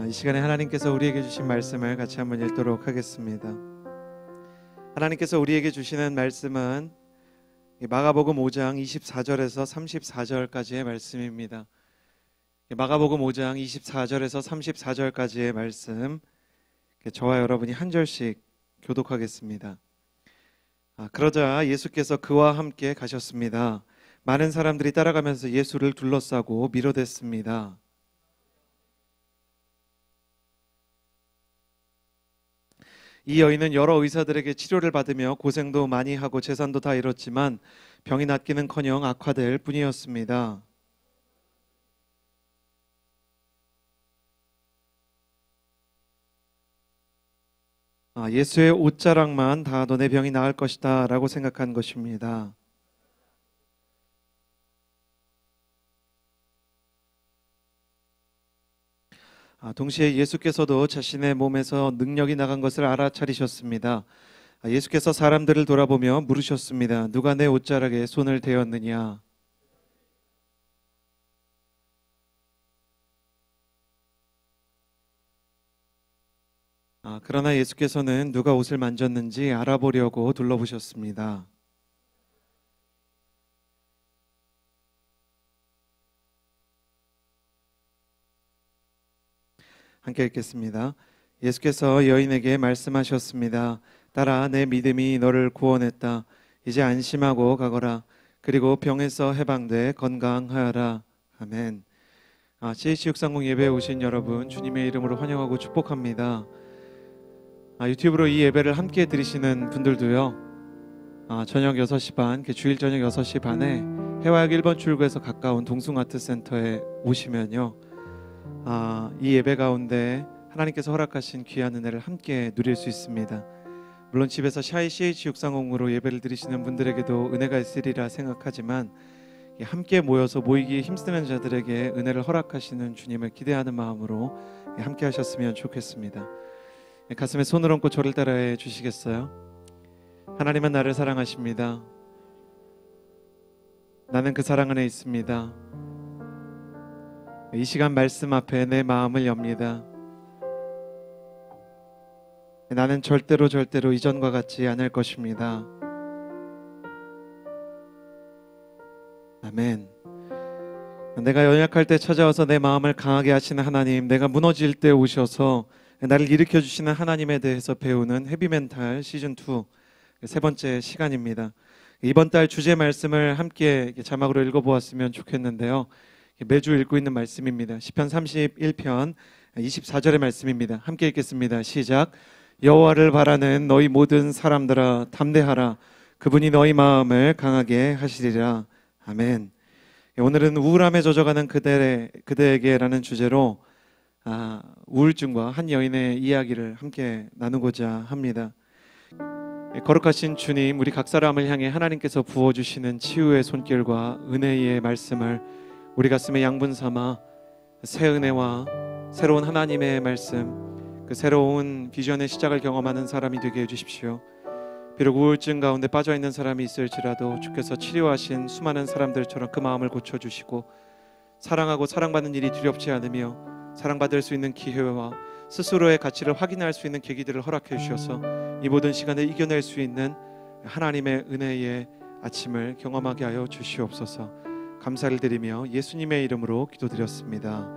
이 시간에 하나님께서 우리에게 주신 말씀을 같이 한번 읽도록 하겠습니다. 하나님께서 우리에게 주시는 말씀은 마가복음 5장 24절에서 34절까지의 말씀입니다. 마가복음 5장 24절에서 34절까지의 말씀, 저와 여러분이 한 절씩 교독하겠습니다. 그러자 예수께서 그와 함께 가셨습니다. 많은 사람들이 따라가면서 예수를 둘러싸고 밀어댔습니다. 이 여인은 여러 의사들에게 치료를 받으며 고생도 많이 하고 재산도 다 잃었지만 병이 낫기는커녕 악화될 뿐이었습니다. 예수의 옷자락만 닿아도 내 병이 나을 것이다 라고 생각한 것입니다. 동시에 예수께서도 자신의 몸에서 능력이 나간 것을 알아차리셨습니다. 예수께서 사람들을 돌아보며 물으셨습니다. 누가 내 옷자락에 손을 대었느냐? 그러나 예수께서는 누가 옷을 만졌는지 알아보려고 둘러보셨습니다. 함께 읽겠습니다. 예수께서 여인에게 말씀하셨습니다. 딸아, 내 믿음이 너를 구원했다. 이제 안심하고 가거라. 그리고 병에서 해방돼 건강하여라. 아멘. CH630 예배에 오신 여러분, 주님의 이름으로 환영하고 축복합니다. 유튜브로 이 예배를 함께 들으시는 분들도요, 저녁 6시 반, 주일 저녁 6시 반에 해화역 1번 출구에서 가까운 동숭아트센터에 오시면요, 이 예배 가운데 하나님께서 허락하신 귀한 은혜를 함께 누릴 수 있습니다. 물론 집에서 CH630으로 예배를 드리시는 분들에게도 은혜가 있으리라 생각하지만, 함께 모여서 모이기에 힘쓰는 자들에게 은혜를 허락하시는 주님을 기대하는 마음으로 함께 하셨으면 좋겠습니다. 가슴에 손을 얹고 저를 따라해 주시겠어요? 하나님은 나를 사랑하십니다. 나는 그 사랑 안에 있습니다. 이 시간 말씀 앞에 내 마음을 엽니다. 나는 절대로 이전과 같지 않을 것입니다. 아멘. 내가 연약할 때 찾아와서 내 마음을 강하게 하시는 하나님, 내가 무너질 때 오셔서 나를 일으켜주시는 하나님에 대해서 배우는 헤비멘탈 시즌2 세 번째 시간입니다. 이번 달 주제 말씀을 함께 자막으로 읽어보았으면 좋겠는데요, 매주 읽고 있는 말씀입니다. 시편 31편 24절의 말씀입니다. 함께 읽겠습니다. 시작. 여호와를 바라는 너희 모든 사람들아 담대하라. 그분이 너희 마음을 강하게 하시리라. 아멘. 오늘은 우울함에 젖어가는 그대에게라는 주제로 우울증과 한 여인의 이야기를 함께 나누고자 합니다. 거룩하신 주님, 우리 각 사람을 향해 하나님께서 부어주시는 치유의 손길과 은혜의 말씀을 우리 가슴에 양분 삼아 새 은혜와 새로운 하나님의 말씀, 그 새로운 비전의 시작을 경험하는 사람이 되게 해주십시오. 비록 우울증 가운데 빠져있는 사람이 있을지라도 주께서 치료하신 수많은 사람들처럼 그 마음을 고쳐주시고, 사랑하고 사랑받는 일이 두렵지 않으며 사랑받을 수 있는 기회와 스스로의 가치를 확인할 수 있는 계기들을 허락해 주셔서 이 모든 시간을 이겨낼 수 있는 하나님의 은혜의 아침을 경험하게 하여 주시옵소서. 감사를 드리며 예수님의 이름으로 기도드렸습니다.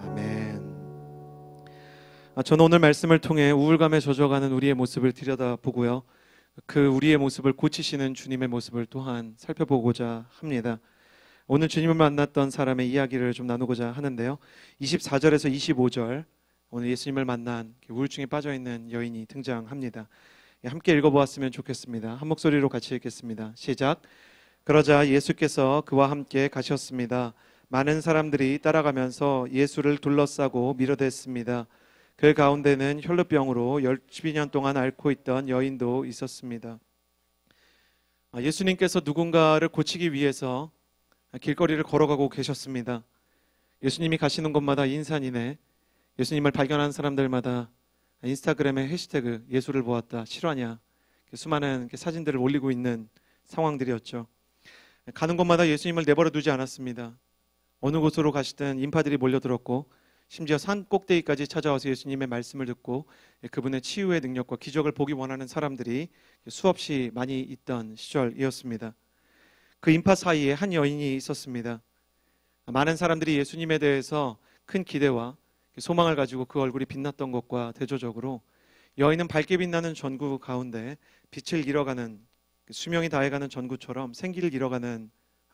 아멘. 저는 오늘 말씀을 통해 우울감에 젖어가는 우리의 모습을 들여다보고요, 그 우리의 모습을 고치시는 주님의 모습을 또한 살펴보고자 합니다. 오늘 주님을 만났던 사람의 이야기를 좀 나누고자 하는데요, 24절에서 25절, 오늘 예수님을 만난 우울증에 빠져있는 여인이 등장합니다. 함께 읽어보았으면 좋겠습니다. 한 목소리로 같이 읽겠습니다. 시작. 그러자 예수께서 그와 함께 가셨습니다. 많은 사람들이 따라가면서 예수를 둘러싸고 밀어댔습니다. 그 가운데는 혈루병으로 12년 동안 앓고 있던 여인도 있었습니다. 예수님께서 누군가를 고치기 위해서 길거리를 걸어가고 계셨습니다. 예수님이 가시는 곳마다 인산이네, 예수님을 발견한 사람들마다 인스타그램에 해시태그 예수를 보았다, 실화냐, 수많은 사진들을 올리고 있는 상황들이었죠. 가는 곳마다 예수님을 내버려 두지 않았습니다. 어느 곳으로 가시든 인파들이 몰려들었고, 심지어 산 꼭대기까지 찾아와서 예수님의 말씀을 듣고 그분의 치유의 능력과 기적을 보기 원하는 사람들이 수없이 많이 있던 시절이었습니다. 그 인파 사이에 한 여인이 있었습니다. 많은 사람들이 예수님에 대해서 큰 기대와 소망을 가지고 그 얼굴이 빛났던 것과 대조적으로 여인은 밝게 빛나는 전구 가운데 빛을 잃어가는, 수명이 다해가는 전구처럼 생기를 잃어가는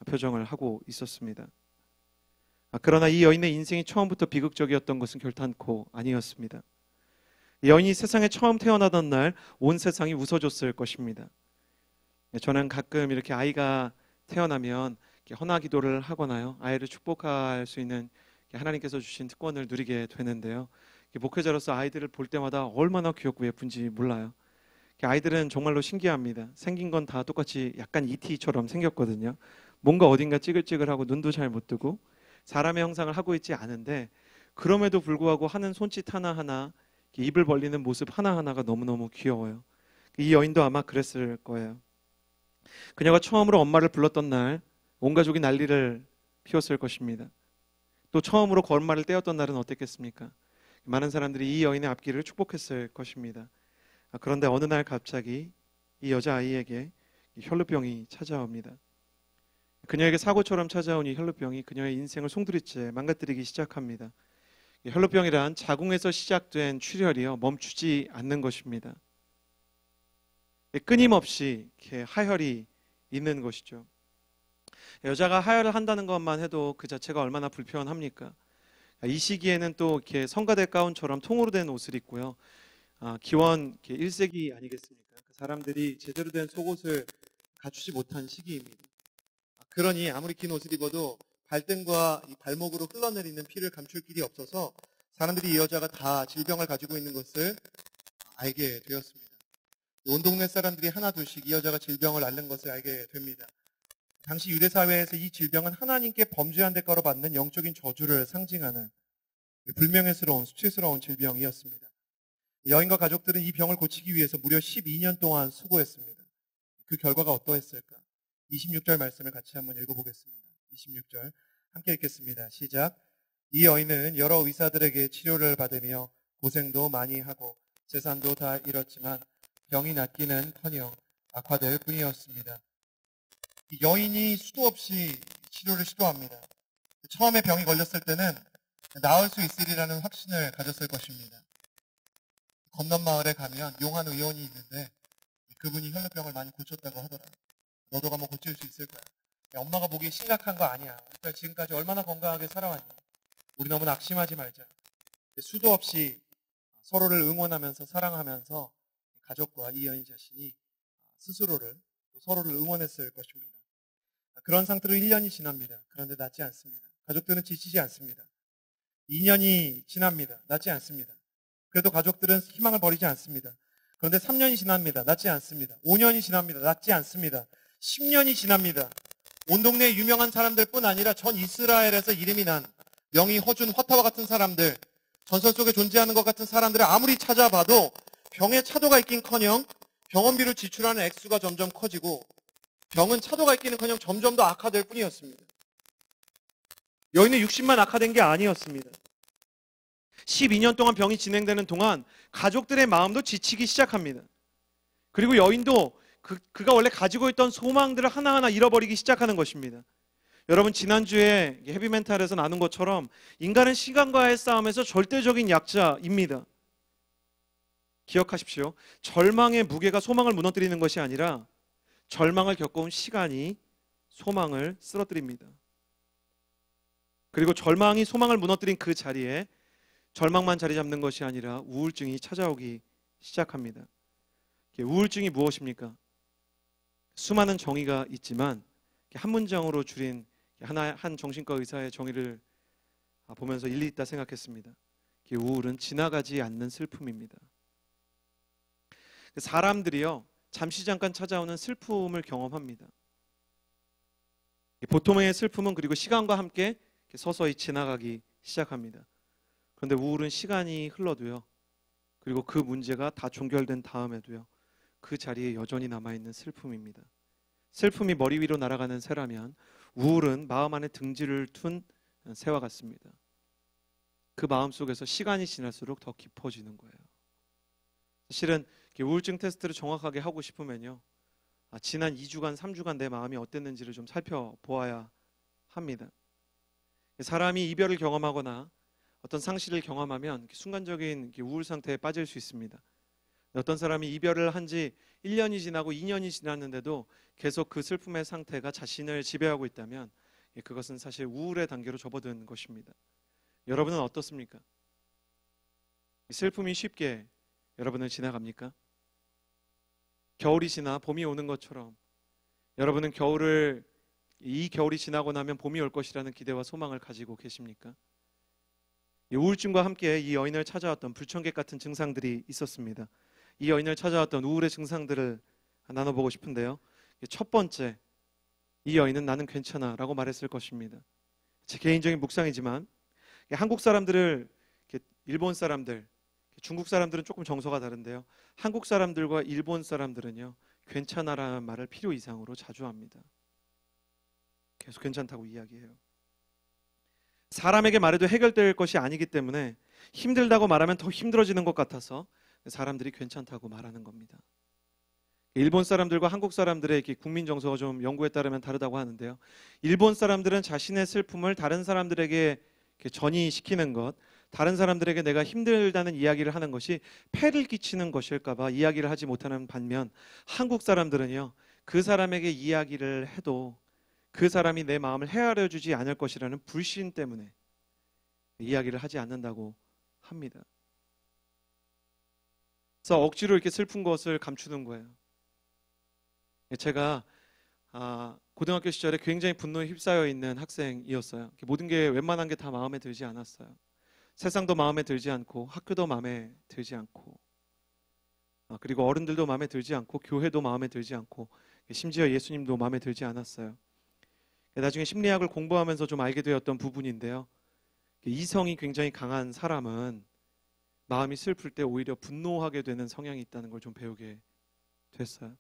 표정을 하고 있었습니다. 그러나 이 여인의 인생이 처음부터 비극적이었던 것은 결탄코 아니었습니다. 여인이 세상에 처음 태어나던 날 온 세상이 웃어줬을 것입니다. 저는 가끔 이렇게 아이가 태어나면 헌화 기도를 하거나요, 아이를 축복할 수 있는 하나님께서 주신 특권을 누리게 되는데요, 목회자로서 아이들을 볼 때마다 얼마나 귀엽고 예쁜지 몰라요. 아이들은 정말로 신기합니다. 생긴 건 다 똑같이 약간 ET처럼 생겼거든요. 뭔가 어딘가 찌글찌글하고 눈도 잘 못 뜨고 사람의 형상을 하고 있지 않은데, 그럼에도 불구하고 하는 손짓 하나하나, 입을 벌리는 모습 하나하나가 너무너무 귀여워요. 이 여인도 아마 그랬을 거예요. 그녀가 처음으로 엄마를 불렀던 날 온 가족이 난리를 피웠을 것입니다. 또 처음으로 걸음마를 떼었던 날은 어땠겠습니까? 많은 사람들이 이 여인의 앞길을 축복했을 것입니다. 그런데 어느 날 갑자기 이 여자아이에게 혈루병이 찾아옵니다. 그녀에게 사고처럼 찾아온 이 혈루병이 그녀의 인생을 송두리째 망가뜨리기 시작합니다. 혈루병이란 자궁에서 시작된 출혈이요, 멈추지 않는 것입니다. 끊임없이 이렇게 하혈이 있는 것이죠. 여자가 하혈을 한다는 것만 해도 그 자체가 얼마나 불편합니까? 이 시기에는 또 이렇게 성가대 가운처럼 통으로 된 옷을 입고요, 기원 1세기 아니겠습니까? 그 사람들이 제대로 된 속옷을 갖추지 못한 시기입니다. 그러니 아무리 긴 옷을 입어도 발등과 이 발목으로 흘러내리는 피를 감출 길이 없어서 사람들이 이 여자가 다 질병을 가지고 있는 것을 알게 되었습니다. 온 동네 사람들이 하나 둘씩 이 여자가 질병을 앓는 것을 알게 됩니다. 당시 유대사회에서 이 질병은 하나님께 범죄한 대가로 받는 영적인 저주를 상징하는 불명예스러운, 수치스러운 질병이었습니다. 여인과 가족들은 이 병을 고치기 위해서 무려 12년 동안 수고했습니다. 그 결과가 어떠했을까? 26절 말씀을 같이 한번 읽어보겠습니다. 26절 함께 읽겠습니다. 시작. 이 여인은 여러 의사들에게 치료를 받으며 고생도 많이 하고 재산도 다 잃었지만 병이 낫기는커녕 악화될 뿐이었습니다. 이 여인이 수도 없이 치료를 시도합니다. 처음에 병이 걸렸을 때는 나을 수 있으리라는 확신을 가졌을 것입니다. 건넌 마을에 가면 용한 의원이 있는데 그분이 혈루병을 많이 고쳤다고 하더라고요. 너도 가면 고칠 수 있을 거야. 야, 엄마가 보기에 심각한 거 아니야. 우리 딸 지금까지 얼마나 건강하게 살아왔니? 우리 너무 낙심하지 말자. 수도 없이 서로를 응원하면서 사랑하면서 가족과 이 여인 자신이 스스로를, 서로를 응원했을 것입니다. 그런 상태로 1년이 지납니다. 그런데 낫지 않습니다. 가족들은 지치지 않습니다. 2년이 지납니다. 낫지 않습니다. 그래도 가족들은 희망을 버리지 않습니다. 그런데 3년이 지납니다. 낫지 않습니다. 5년이 지납니다. 낫지 않습니다. 10년이 지납니다. 온 동네에 유명한 사람들뿐 아니라 전 이스라엘에서 이름이 난 명의 허준 허타와 같은 사람들, 전설 속에 존재하는 것 같은 사람들을 아무리 찾아봐도 병에 차도가 있긴커녕 병원비를 지출하는 액수가 점점 커지고 병은 차도가 있기는커녕 점점 더 악화될 뿐이었습니다. 여인의 육신만 악화된 게 아니었습니다. 12년 동안 병이 진행되는 동안 가족들의 마음도 지치기 시작합니다. 그리고 여인도 그가 원래 가지고 있던 소망들을 하나하나 잃어버리기 시작하는 것입니다. 여러분, 지난주에 헤비멘탈에서 나눈 것처럼 인간은 시간과의 싸움에서 절대적인 약자입니다. 기억하십시오. 절망의 무게가 소망을 무너뜨리는 것이 아니라 절망을 겪어온 시간이 소망을 쓰러뜨립니다. 그리고 절망이 소망을 무너뜨린 그 자리에 절망만 자리 잡는 것이 아니라 우울증이 찾아오기 시작합니다. 우울증이 무엇입니까? 수많은 정의가 있지만 한 문장으로 줄인 한 정신과 의사의 정의를 보면서 일리 있다 생각했습니다. 우울은 지나가지 않는 슬픔입니다. 사람들이요, 잠시 잠깐 찾아오는 슬픔을 경험합니다. 보통의 슬픔은 그리고 시간과 함께 서서히 지나가기 시작합니다. 그런데 우울은 시간이 흘러도요, 그리고 그 문제가 다 종결된 다음에도요, 그 자리에 여전히 남아있는 슬픔입니다. 슬픔이 머리 위로 날아가는 새라면 우울은 마음 안에 등지를 둔 새와 같습니다. 그 마음 속에서 시간이 지날수록 더 깊어지는 거예요. 사실은 우울증 테스트를 정확하게 하고 싶으면요, 지난 2주간, 3주간 내 마음이 어땠는지를 좀 살펴보아야 합니다. 사람이 이별을 경험하거나 어떤 상실을 경험하면 순간적인 우울 상태에 빠질 수 있습니다. 어떤 사람이 이별을 한 지 1년이 지나고 2년이 지났는데도 계속 그 슬픔의 상태가 자신을 지배하고 있다면 그것은 사실 우울의 단계로 접어든 것입니다. 여러분은 어떻습니까? 슬픔이 쉽게 여러분을 지나갑니까? 겨울이 지나 봄이 오는 것처럼 여러분은 이 겨울이 지나고 나면 봄이 올 것이라는 기대와 소망을 가지고 계십니까? 우울증과 함께 이 여인을 찾아왔던 불청객 같은 증상들이 있었습니다. 이 여인을 찾아왔던 우울의 증상들을 나눠보고 싶은데요, 첫 번째, 이 여인은 나는 괜찮아 라고 말했을 것입니다. 제 개인적인 묵상이지만 한국 사람들을, 일본 사람들, 중국 사람들은 조금 정서가 다른데요, 한국 사람들과 일본 사람들은요, 괜찮아라는 말을 필요 이상으로 자주 합니다. 계속 괜찮다고 이야기해요. 사람에게 말해도 해결될 것이 아니기 때문에 힘들다고 말하면 더 힘들어지는 것 같아서 사람들이 괜찮다고 말하는 겁니다. 일본 사람들과 한국 사람들의 국민 정서가 좀 연구에 따르면 다르다고 하는데요, 일본 사람들은 자신의 슬픔을 다른 사람들에게 전이시키는 것, 다른 사람들에게 내가 힘들다는 이야기를 하는 것이 폐를 끼치는 것일까 봐 이야기를 하지 못하는 반면, 한국 사람들은요, 그 사람에게 이야기를 해도 그 사람이 내 마음을 헤아려 주지 않을 것이라는 불신 때문에 이야기를 하지 않는다고 합니다. 그래서 억지로 이렇게 슬픈 것을 감추는 거예요. 제가 고등학교 시절에 굉장히 분노에 휩싸여 있는 학생이었어요. 모든 게 웬만한 게 다 마음에 들지 않았어요. 세상도 마음에 들지 않고, 학교도 마음에 들지 않고, 그리고 어른들도 마음에 들지 않고, 교회도 마음에 들지 않고, 심지어 예수님도 마음에 들지 않았어요. 나중에 심리학을 공부하면서 좀 알게 되었던 부분인데요, 이성이 굉장히 강한 사람은 마음이 슬플 때 오히려 분노하게 되는 성향이 있다는 걸 좀 배우게 됐어요.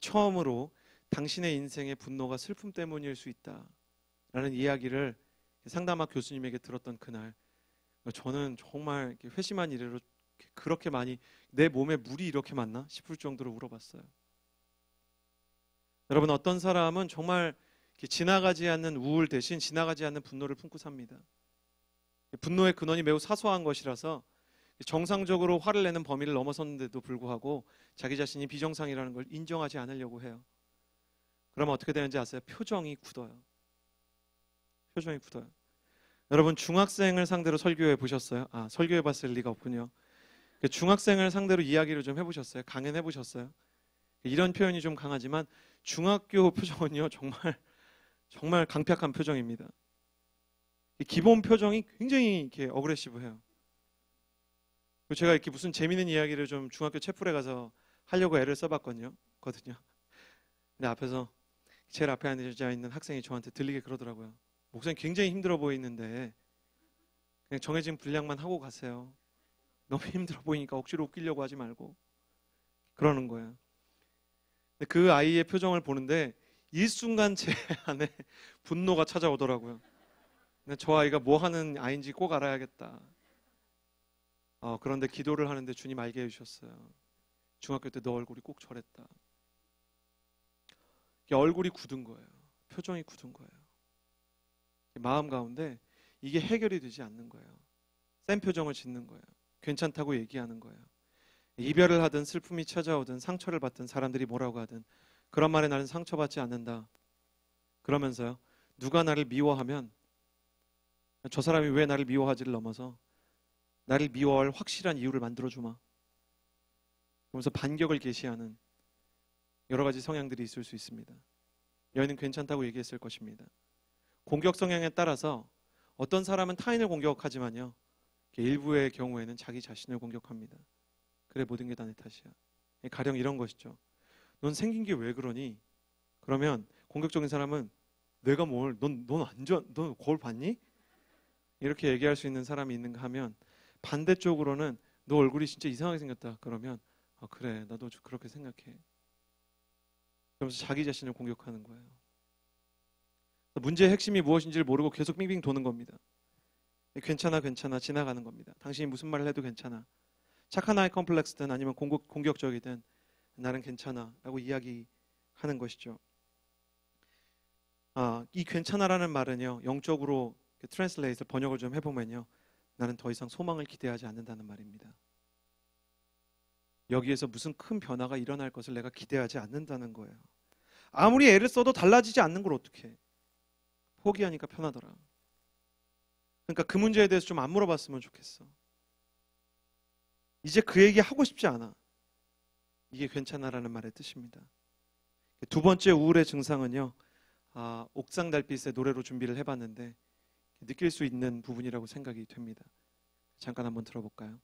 처음으로 당신의 인생의 분노가 슬픔 때문일 수 있다라는 이야기를 상담학 교수님에게 들었던 그날, 저는 정말 회심한 이래로 그렇게 많이 내 몸에 물이 이렇게 많나 싶을 정도로 울어봤어요. 여러분, 어떤 사람은 정말 지나가지 않는 우울 대신 지나가지 않는 분노를 품고 삽니다. 분노의 근원이 매우 사소한 것이라서 정상적으로 화를 내는 범위를 넘어섰는데도 불구하고 자기 자신이 비정상이라는 걸 인정하지 않으려고 해요. 그러면 어떻게 되는지 아세요? 표정이 굳어요. 표정이 굳어요. 여러분, 중학생을 상대로 설교해 보셨어요? 설교해 봤을 리가 없군요. 중학생을 상대로 이야기를 좀 해보셨어요? 강연해 보셨어요? 이런 표현이 좀 강하지만 중학교 표정은요, 정말 강팍한 표정입니다. 기본 표정이 굉장히 이렇게 어그레시브해요. 제가 이렇게 무슨 재미있는 이야기를 좀 중학교 채플에 가서 하려고 애를 써봤거든요. 근데 앞에서 제일 앞에 앉아 있는 학생이 저한테 들리게 그러더라고요. 목사님 굉장히 힘들어 보이는데 그냥 정해진 분량만 하고 가세요. 너무 힘들어 보이니까 억지로 웃기려고 하지 말고. 그러는 거예요. 근데 그 아이의 표정을 보는데 일순간 제 안에 분노가 찾아오더라고요. 근데 저 아이가 뭐 하는 아이인지 꼭 알아야겠다. 그런데 기도를 하는데 주님 알게 해주셨어요. 중학교 때 너 얼굴이 꼭 저랬다. 얼굴이 굳은 거예요. 표정이 굳은 거예요. 마음 가운데 이게 해결이 되지 않는 거예요. 센 표정을 짓는 거예요. 괜찮다고 얘기하는 거예요. 이별을 하든 슬픔이 찾아오든 상처를 받든 사람들이 뭐라고 하든 그런 말에 나는 상처받지 않는다. 그러면서요, 누가 나를 미워하면 저 사람이 왜 나를 미워하지를 넘어서 나를 미워할 확실한 이유를 만들어주마. 그러면서 반격을 개시하는 여러 가지 성향들이 있을 수 있습니다. 여인은 괜찮다고 얘기했을 것입니다. 공격 성향에 따라서 어떤 사람은 타인을 공격하지만요, 일부의 경우에는 자기 자신을 공격합니다. 그래, 모든 게 다 내 탓이야. 가령 이런 것이죠. 넌 생긴 게 왜 그러니? 그러면 공격적인 사람은 내가 뭘, 넌 완전, 넌 거울 봤니? 이렇게 얘기할 수 있는 사람이 있는가 하면, 반대쪽으로는 너 얼굴이 진짜 이상하게 생겼다. 그러면 그래, 나도 그렇게 생각해. 그러면서 자기 자신을 공격하는 거예요. 문제의 핵심이 무엇인지를 모르고 계속 빙빙 도는 겁니다. 괜찮아 지나가는 겁니다. 당신이 무슨 말을 해도 괜찮아. 착한 아이 컴플렉스든 아니면 공격적이든 나는 괜찮아 라고 이야기하는 것이죠. 이 괜찮아라는 말은요, 영적으로 트랜슬레이트 번역을 좀 해보면요, 나는 더 이상 소망을 기대하지 않는다는 말입니다. 여기에서 무슨 큰 변화가 일어날 것을 내가 기대하지 않는다는 거예요. 아무리 애를 써도 달라지지 않는 걸 어떡해. 포기하니까 편하더라. 그러니까 그 문제에 대해서 좀 안 물어봤으면 좋겠어. 이제 그 얘기 하고 싶지 않아. 이게 괜찮아라는 말의 뜻입니다. 두 번째 우울의 증상은요, 옥상 달빛의 노래로 준비를 해봤는데 느낄 수 있는 부분이라고 생각이 됩니다. 잠깐 한번 들어볼까요?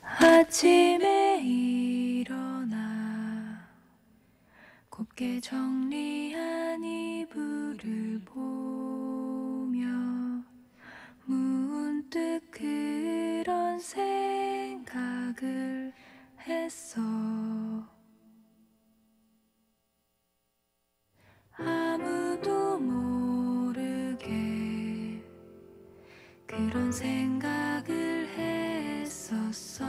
아침에 일어나 곱게 정리한 이불을 보며 문득 그런 생각을 했어. 아무도 모르게 그런 생각을 했었어.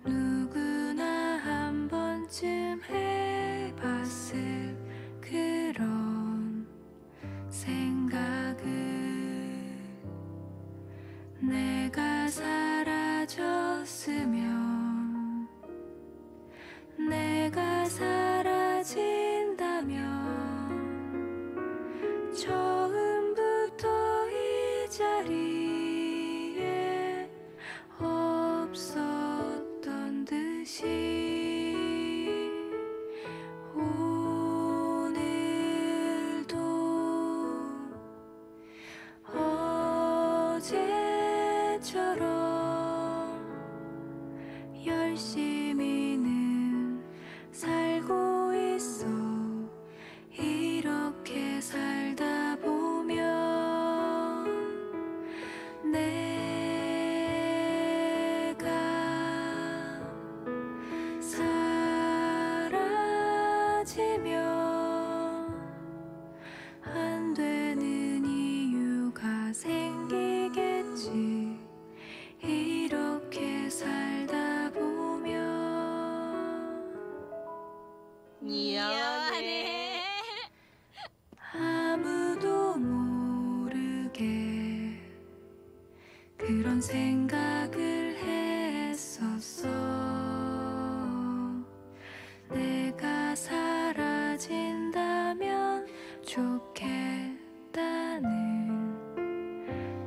누구나 한 번쯤 해봤을 그런 생각을. 내가 사라졌으면, 내가 사라진다면 처음부터 이 자리에 없었던 듯이 오늘도 어제처럼 열심히는 살고 있어. 이렇게 살다 보면 내가 사라지면 안 되는 이유가 생기겠지. 이렇게 살다 보면. 미안해. 아무도 모르게 그런 생각을 했었어. 내가 사라진다면 좋겠다는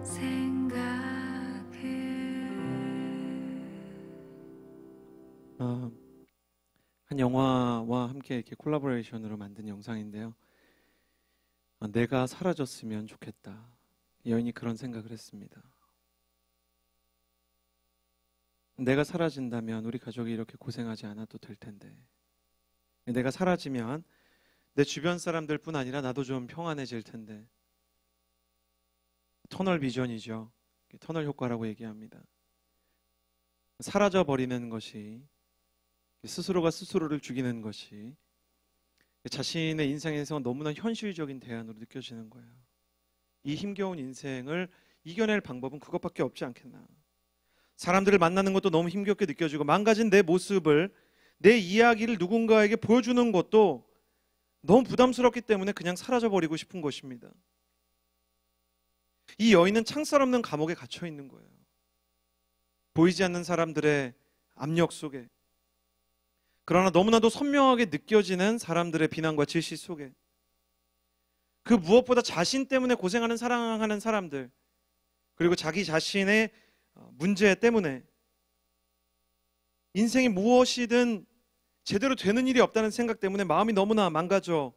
생각을. 한 영화와 함께 이렇게 콜라보레이션으로 만든 영상인데요. 내가 사라졌으면 좋겠다. 여인이 그런 생각을 했습니다. 내가 사라진다면 우리 가족이 이렇게 고생하지 않아도 될 텐데, 내가 사라지면 내 주변 사람들뿐 아니라 나도 좀 평안해질 텐데. 터널 비전이죠. 터널 효과라고 얘기합니다. 사라져 버리는 것이, 스스로가 스스로를 죽이는 것이 자신의 인생에서 너무나 현실적인 대안으로 느껴지는 거예요. 이 힘겨운 인생을 이겨낼 방법은 그것밖에 없지 않겠나. 사람들을 만나는 것도 너무 힘겹게 느껴지고, 망가진 내 모습을, 내 이야기를 누군가에게 보여주는 것도 너무 부담스럽기 때문에 그냥 사라져버리고 싶은 것입니다. 이 여인은 창살 없는 감옥에 갇혀 있는 거예요. 보이지 않는 사람들의 압력 속에, 그러나 너무나도 선명하게 느껴지는 사람들의 비난과 질시 속에, 그 무엇보다 자신 때문에 고생하는, 사랑하는 사람들, 그리고 자기 자신의 문제 때문에 인생이 무엇이든 제대로 되는 일이 없다는 생각 때문에 마음이 너무나 망가져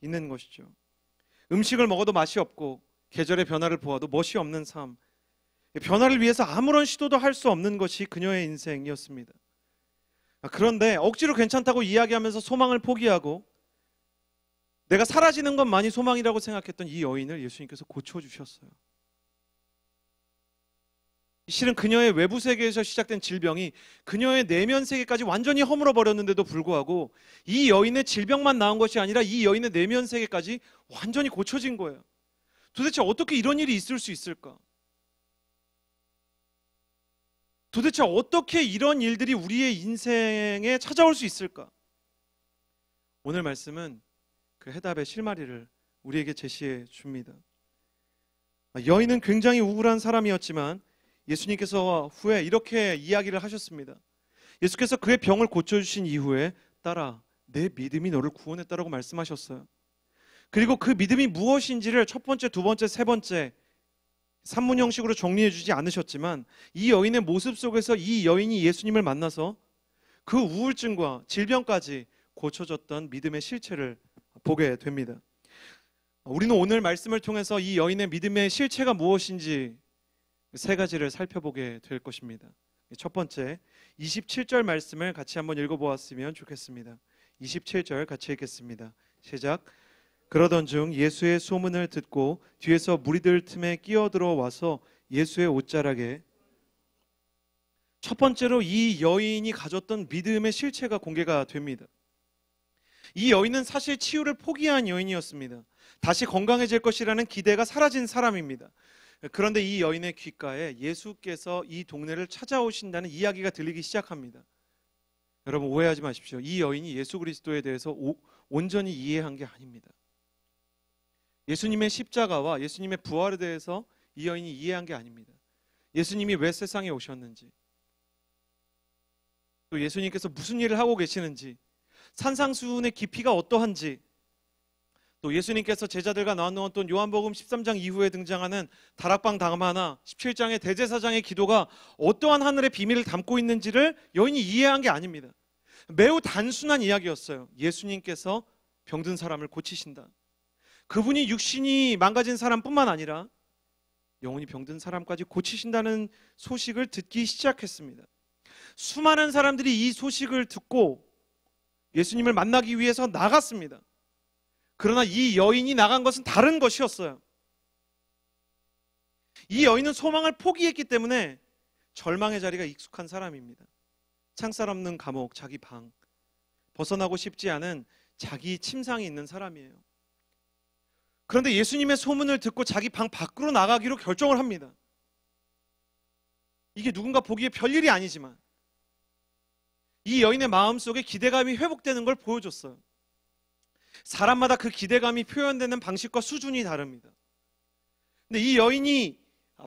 있는 것이죠. 음식을 먹어도 맛이 없고 계절의 변화를 보아도 멋이 없는 삶, 변화를 위해서 아무런 시도도 할 수 없는 것이 그녀의 인생이었습니다. 그런데 억지로 괜찮다고 이야기하면서 소망을 포기하고 내가 사라지는 것만이 소망이라고 생각했던 이 여인을 예수님께서 고쳐주셨어요. 실은 그녀의 외부 세계에서 시작된 질병이 그녀의 내면 세계까지 완전히 허물어 버렸는데도 불구하고 이 여인의 질병만 나은 것이 아니라 이 여인의 내면 세계까지 완전히 고쳐진 거예요. 도대체 어떻게 이런 일이 있을 수 있을까? 도대체 어떻게 이런 일들이 우리의 인생에 찾아올 수 있을까? 오늘 말씀은 그 해답의 실마리를 우리에게 제시해 줍니다. 여인은 굉장히 우울한 사람이었지만 예수님께서 후에 이렇게 이야기를 하셨습니다. 예수께서 그의 병을 고쳐주신 이후에 딸아, 내 믿음이 너를 구원했다라고 말씀하셨어요. 그리고 그 믿음이 무엇인지를 첫 번째, 두 번째, 세 번째 산문 형식으로 정리해 주지 않으셨지만 이 여인의 모습 속에서 이 여인이 예수님을 만나서 그 우울증과 질병까지 고쳐졌던 믿음의 실체를 보게 됩니다. 우리는 오늘 말씀을 통해서 이 여인의 믿음의 실체가 무엇인지 세 가지를 살펴보게 될 것입니다. 첫 번째, 27절 말씀을 같이 한번 읽어보았으면 좋겠습니다. 27절 같이 읽겠습니다. 시작. 그러던 중 예수의 소문을 듣고 뒤에서 무리들 틈에 끼어들어 와서 예수의 옷자락에, 첫 번째로 이 여인이 가졌던 믿음의 실체가 공개가 됩니다. 이 여인은 사실 치유를 포기한 여인이었습니다. 다시 건강해질 것이라는 기대가 사라진 사람입니다. 그런데 이 여인의 귓가에 예수께서 이 동네를 찾아오신다는 이야기가 들리기 시작합니다. 여러분 오해하지 마십시오. 이 여인이 예수 그리스도에 대해서 온전히 이해한 게 아닙니다. 예수님의 십자가와 예수님의 부활에 대해서 이 여인이 이해한 게 아닙니다. 예수님이 왜 세상에 오셨는지, 또 예수님께서 무슨 일을 하고 계시는지, 산상수훈의 깊이가 어떠한지, 또 예수님께서 제자들과 나누었던 요한복음 13장 이후에 등장하는 다락방 담화나 17장의 대제사장의 기도가 어떠한 하늘의 비밀을 담고 있는지를 여인이 이해한 게 아닙니다. 매우 단순한 이야기였어요. 예수님께서 병든 사람을 고치신다. 그분이 육신이 망가진 사람뿐만 아니라 영혼이 병든 사람까지 고치신다는 소식을 듣기 시작했습니다. 수많은 사람들이 이 소식을 듣고 예수님을 만나기 위해서 나갔습니다. 그러나 이 여인이 나간 것은 다른 것이었어요. 이 여인은 소망을 포기했기 때문에 절망의 자리가 익숙한 사람입니다. 창살 없는 감옥, 자기 방, 벗어나고 싶지 않은 자기 침상이 있는 사람이에요. 그런데 예수님의 소문을 듣고 자기 방 밖으로 나가기로 결정을 합니다. 이게 누군가 보기에 별일이 아니지만 이 여인의 마음속에 기대감이 회복되는 걸 보여줬어요. 사람마다 그 기대감이 표현되는 방식과 수준이 다릅니다. 근데 이 여인이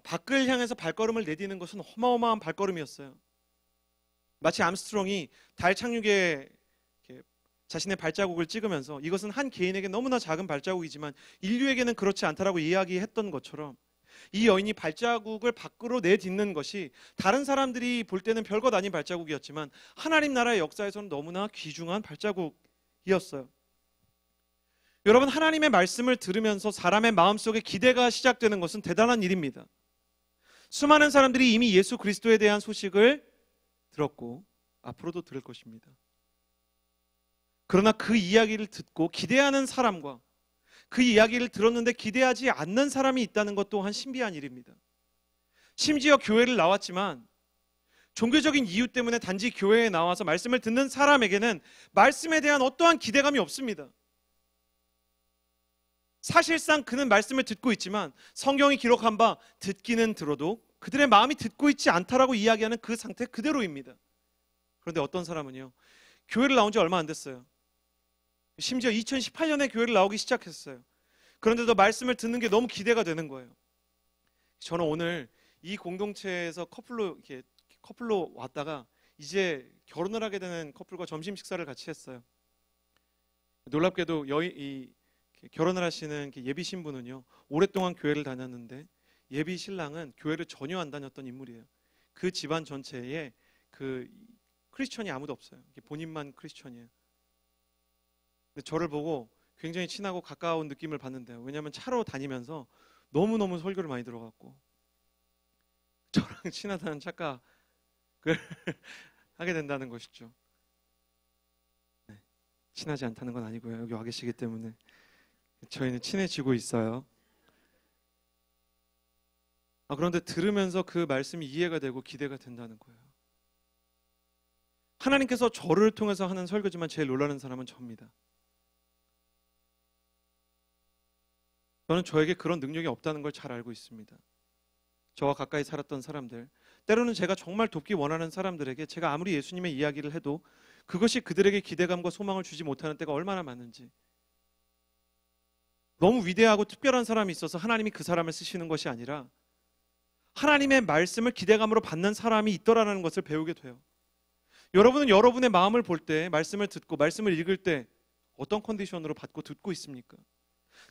밖을 향해서 발걸음을 내디는 것은 어마어마한 발걸음이었어요. 마치 암스트롱이 달 착륙에 자신의 발자국을 찍으면서 이것은 한 개인에게 너무나 작은 발자국이지만 인류에게는 그렇지 않다라고 이야기했던 것처럼 이 여인이 발자국을 밖으로 내딛는 것이 다른 사람들이 볼 때는 별것 아닌 발자국이었지만 하나님 나라의 역사에서는 너무나 귀중한 발자국이었어요. 여러분, 하나님의 말씀을 들으면서 사람의 마음속에 기대가 시작되는 것은 대단한 일입니다. 수많은 사람들이 이미 예수 그리스도에 대한 소식을 들었고 앞으로도 들을 것입니다. 그러나 그 이야기를 듣고 기대하는 사람과 그 이야기를 들었는데 기대하지 않는 사람이 있다는 것 또한 신비한 일입니다. 심지어 교회를 나왔지만 종교적인 이유 때문에 단지 교회에 나와서 말씀을 듣는 사람에게는 말씀에 대한 어떠한 기대감이 없습니다. 사실상 그는 말씀을 듣고 있지만 성경이 기록한 바 듣기는 들어도 그들의 마음이 듣고 있지 않다라고 이야기하는 그 상태 그대로입니다. 그런데 어떤 사람은요, 교회를 나온 지 얼마 안 됐어요. 심지어 2018년에 교회를 나오기 시작했어요. 그런데도 말씀을 듣는 게 너무 기대가 되는 거예요. 저는 오늘 이 공동체에서 커플로 왔다가 이제 결혼을 하게 되는 커플과 점심 식사를 같이 했어요. 놀랍게도 결혼을 하시는 예비 신부는요, 오랫동안 교회를 다녔는데 예비 신랑은 교회를 전혀 안 다녔던 인물이에요. 그 집안 전체에 그 크리스천이 아무도 없어요. 본인만 크리스천이에요. 근데 저를 보고 굉장히 친하고 가까운 느낌을 받는데요. 왜냐하면 차로 다니면서 너무너무 설교를 많이 들어갔고 저랑 친하다는 착각을 하게 된다는 것이죠. 네, 친하지 않다는 건 아니고요. 여기 와 계시기 때문에 저희는 친해지고 있어요. 그런데 들으면서 그 말씀이 이해가 되고 기대가 된다는 거예요. 하나님께서 저를 통해서 하는 설교지만 제일 놀라는 사람은 저입니다. 저는 저에게 그런 능력이 없다는 걸 잘 알고 있습니다. 저와 가까이 살았던 사람들, 때로는 제가 정말 돕기 원하는 사람들에게 제가 아무리 예수님의 이야기를 해도 그것이 그들에게 기대감과 소망을 주지 못하는 때가 얼마나 많은지, 너무 위대하고 특별한 사람이 있어서 하나님이 그 사람을 쓰시는 것이 아니라 하나님의 말씀을 기대감으로 받는 사람이 있더라는 것을 배우게 돼요. 여러분은 여러분의 마음을 볼 때, 말씀을 듣고 말씀을 읽을 때 어떤 컨디션으로 받고 듣고 있습니까?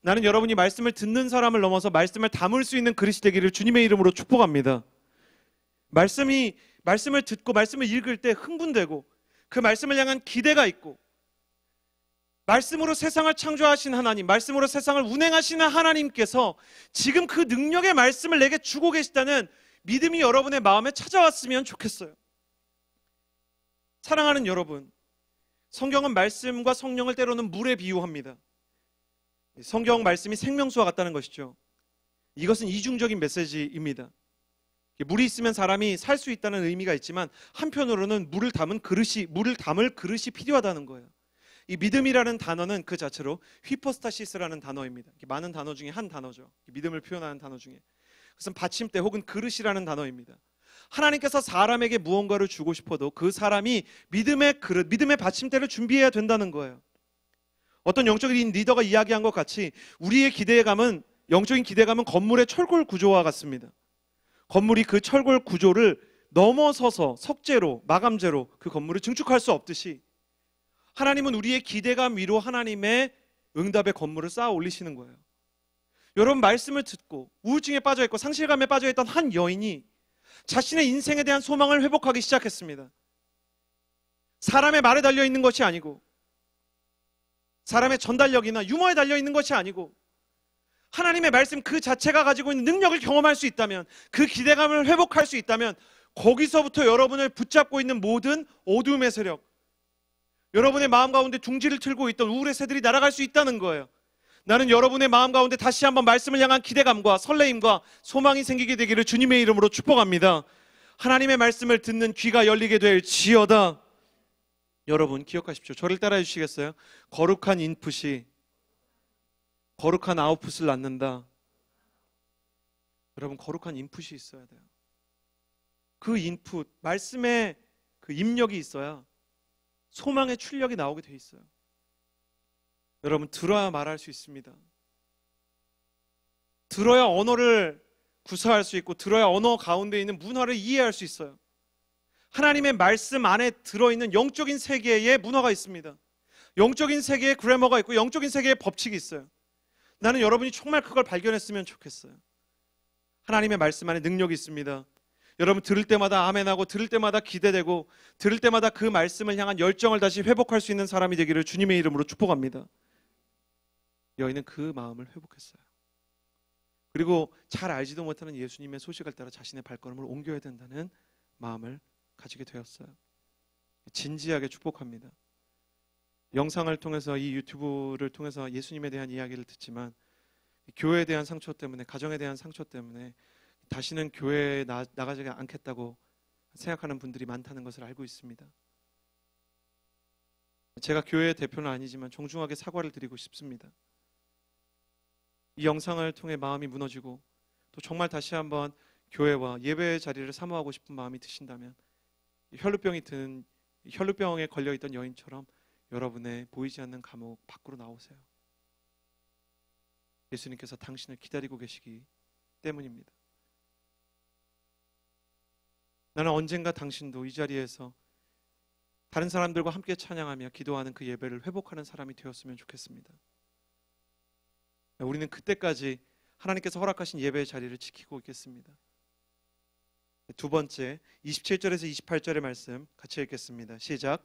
나는 여러분이 말씀을 듣는 사람을 넘어서 말씀을 담을 수 있는 그릇이 되기를 주님의 이름으로 축복합니다. 말씀을 듣고 말씀을 읽을 때 흥분되고 그 말씀을 향한 기대가 있고, 말씀으로 세상을 창조하신 하나님, 말씀으로 세상을 운행하시는 하나님께서 지금 그 능력의 말씀을 내게 주고 계시다는 믿음이 여러분의 마음에 찾아왔으면 좋겠어요. 사랑하는 여러분, 성경은 말씀과 성령을 때로는 물에 비유합니다. 성경 말씀이 생명수와 같다는 것이죠. 이것은 이중적인 메시지입니다. 물이 있으면 사람이 살 수 있다는 의미가 있지만 한편으로는 물을 담을 그릇이 필요하다는 거예요. 이 믿음이라는 단어는 그 자체로 휘포스타시스라는 단어입니다. 많은 단어 중에 한 단어죠. 믿음을 표현하는 단어 중에. 그것은 받침대 혹은 그릇이라는 단어입니다. 하나님께서 사람에게 무언가를 주고 싶어도 그 사람이 믿음의 그릇, 믿음의 받침대를 준비해야 된다는 거예요. 어떤 영적인 리더가 이야기한 것 같이 우리의 기대감은, 영적인 기대감은 건물의 철골 구조와 같습니다. 건물이 그 철골 구조를 넘어서서 석재로, 마감재로 그 건물을 증축할 수 없듯이 하나님은 우리의 기대감 위로 하나님의 응답의 건물을 쌓아 올리시는 거예요. 여러분, 말씀을 듣고 우울증에 빠져있고 상실감에 빠져있던 한 여인이 자신의 인생에 대한 소망을 회복하기 시작했습니다. 사람의 말에 달려있는 것이 아니고, 사람의 전달력이나 유머에 달려있는 것이 아니고, 하나님의 말씀 그 자체가 가지고 있는 능력을 경험할 수 있다면, 그 기대감을 회복할 수 있다면, 거기서부터 여러분을 붙잡고 있는 모든 어두움의 세력, 여러분의 마음 가운데 둥지를 틀고 있던 우울의 새들이 날아갈 수 있다는 거예요. 나는 여러분의 마음 가운데 다시 한번 말씀을 향한 기대감과 설레임과 소망이 생기게 되기를 주님의 이름으로 축복합니다. 하나님의 말씀을 듣는 귀가 열리게 될지어다. 여러분 기억하십시오. 저를 따라해 주시겠어요? 거룩한 인풋이 거룩한 아웃풋을 낳는다. 여러분, 거룩한 인풋이 있어야 돼요. 그 인풋, 말씀의 그 입력이 있어야 소망의 출력이 나오게 돼 있어요. 여러분, 들어야 말할 수 있습니다. 들어야 언어를 구사할 수 있고, 들어야 언어 가운데 있는 문화를 이해할 수 있어요. 하나님의 말씀 안에 들어있는 영적인 세계의 문화가 있습니다. 영적인 세계의 그래머가 있고, 영적인 세계의 법칙이 있어요. 나는 여러분이 정말 그걸 발견했으면 좋겠어요. 하나님의 말씀 안에 능력이 있습니다. 여러분, 들을 때마다 아멘하고, 들을 때마다 기대되고, 들을 때마다 그 말씀을 향한 열정을 다시 회복할 수 있는 사람이 되기를 주님의 이름으로 축복합니다. 여인은 그 마음을 회복했어요. 그리고 잘 알지도 못하는 예수님의 소식을 따라 자신의 발걸음을 옮겨야 된다는 마음을 가지게 되었어요. 진지하게 축복합니다. 영상을 통해서, 이 유튜브를 통해서 예수님에 대한 이야기를 듣지만 교회에 대한 상처 때문에, 가정에 대한 상처 때문에 다시는 교회에 나가지 않겠다고 생각하는 분들이 많다는 것을 알고 있습니다. 제가 교회의 대표는 아니지만 정중하게 사과를 드리고 싶습니다. 이 영상을 통해 마음이 무너지고 또 정말 다시 한번 교회와 예배의 자리를 사모하고 싶은 마음이 드신다면, 혈루병에 걸려있던 여인처럼 여러분의 보이지 않는 감옥 밖으로 나오세요. 예수님께서 당신을 기다리고 계시기 때문입니다. 나는 언젠가 당신도 이 자리에서 다른 사람들과 함께 찬양하며 기도하는 그 예배를 회복하는 사람이 되었으면 좋겠습니다. 우리는 그때까지 하나님께서 허락하신 예배의 자리를 지키고 있겠습니다. 두 번째 27절에서 28절의 말씀 같이 읽겠습니다. 시작.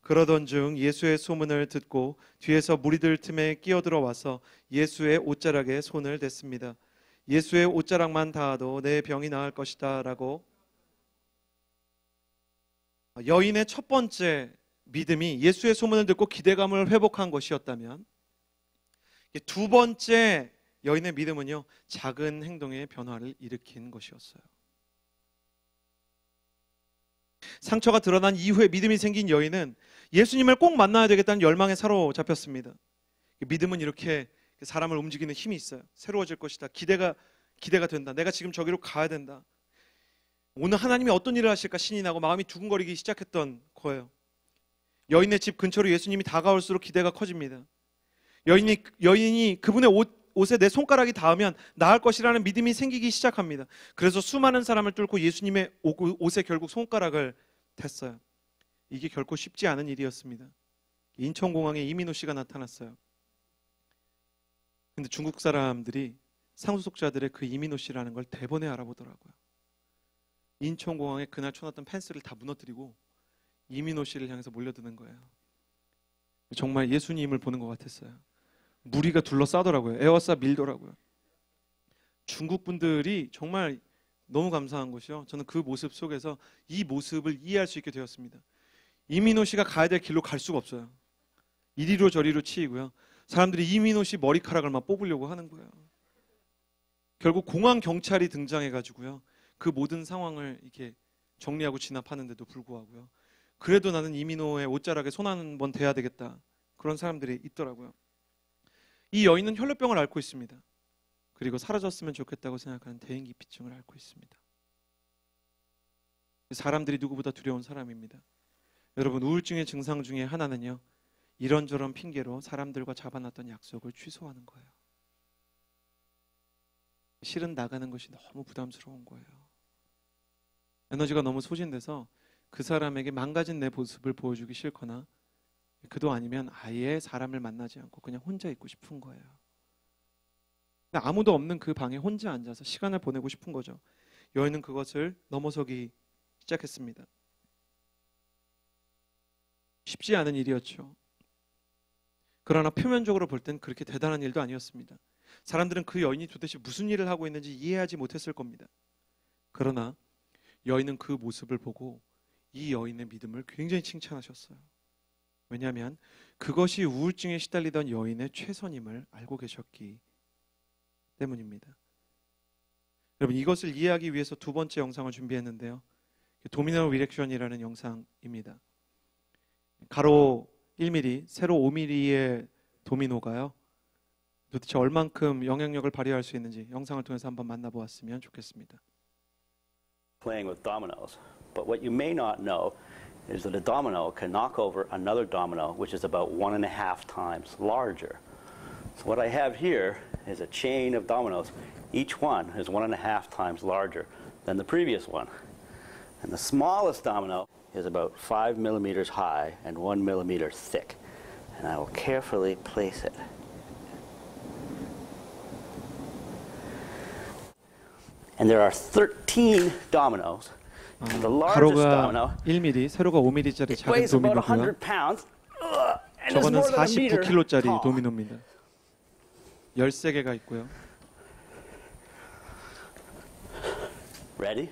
그러던 중 예수의 소문을 듣고 뒤에서 무리들 틈에 끼어들어 와서 예수의 옷자락에 손을 댔습니다. 예수의 옷자락만 닿아도 내 병이 나을 것이다 라고. 여인의 첫 번째 믿음이 예수의 소문을 듣고 기대감을 회복한 것이었다면, 두 번째 여인의 믿음은요, 작은 행동의 변화를 일으킨 것이었어요. 상처가 드러난 이후에 믿음이 생긴 여인은 예수님을 꼭 만나야 되겠다는 열망에 사로잡혔습니다. 믿음은 이렇게 사람을 움직이는 힘이 있어요. 새로워질 것이다. 기대가 된다. 내가 지금 저기로 가야 된다. 오늘 하나님이 어떤 일을 하실까 신이 나고 마음이 두근거리기 시작했던 거예요. 여인의 집 근처로 예수님이 다가올수록 기대가 커집니다. 여인이 그분의 옷에 내 손가락이 닿으면 나을 것이라는 믿음이 생기기 시작합니다. 그래서 수많은 사람을 뚫고 예수님의 옷에 결국 손가락을 댔어요. 이게 결코 쉽지 않은 일이었습니다. 인천공항에 이민호 씨가 나타났어요. 근데 중국 사람들이 상소속자들의 그 이민호 씨라는 걸 대번에 알아보더라고요. 인천공항에 그날 쳐놨던 펜스를 다 무너뜨리고 이민호 씨를 향해서 몰려드는 거예요. 정말 예수님을 보는 것 같았어요. 무리가 둘러싸더라고요. 에워싸 밀더라고요. 중국 분들이 정말 너무 감사한 것이요, 저는 그 모습 속에서 이 모습을 이해할 수 있게 되었습니다. 이민호 씨가 가야 될 길로 갈 수가 없어요. 이리로 저리로 치이고요. 사람들이 이민호 씨 머리카락을 막 뽑으려고 하는 거예요. 결국 공항 경찰이 등장해가지고요, 그 모든 상황을 이렇게 정리하고 진압하는데도 불구하고요, 그래도 나는 이민호의 옷자락에 손 한 번 대야 되겠다, 그런 사람들이 있더라고요. 이 여인은 혈루병을 앓고 있습니다. 그리고 사라졌으면 좋겠다고 생각하는 대인기피증을 앓고 있습니다. 사람들이 누구보다 두려운 사람입니다. 여러분, 우울증의 증상 중에 하나는요, 이런저런 핑계로 사람들과 잡아놨던 약속을 취소하는 거예요. 실은 나가는 것이 너무 부담스러운 거예요. 에너지가 너무 소진돼서 그 사람에게 망가진 내 모습을 보여주기 싫거나, 그도 아니면 아예 사람을 만나지 않고 그냥 혼자 있고 싶은 거예요. 아무도 없는 그 방에 혼자 앉아서 시간을 보내고 싶은 거죠. 여인은 그것을 넘어서기 시작했습니다. 쉽지 않은 일이었죠. 그러나 표면적으로 볼 땐 그렇게 대단한 일도 아니었습니다. 사람들은 그 여인이 도대체 무슨 일을 하고 있는지 이해하지 못했을 겁니다. 그러나 여인은 그 모습을 보고 이 여인의 믿음을 굉장히 칭찬하셨어요. 왜냐하면 그것이 우울증에 시달리던 여인의 최선임을 알고 계셨기 때문입니다. 여러분, 이것을 이해하기 위해서 두 번째 영상을 준비했는데요, 도미노 리액션이라는 영상입니다. 가로 1mm, 세로 5mm의 도미노가요, 도대체 얼만큼 영향력을 발휘할 수 있는지 영상을 통해서 한번 만나보았으면 좋겠습니다. Playing with dominoes. But what you may not know is that a domino can knock over another domino which is about 1.5 times larger. So what I have here is a chain of dominoes. Each one is 1.5 times larger than the previous one. And the smallest domino is about 5 millimeters high and 1 millimeter thick. And I will carefully place it. And there are 13 dominoes. And the largest domino, 가로가 1mm, 세로가 5mm짜리 it 작은 weighs about 도미노고요. 100 pounds. And it's 저거는 more than a meter 49kg짜리 tall. 도미노입니다. 13개가 있고요. Ready?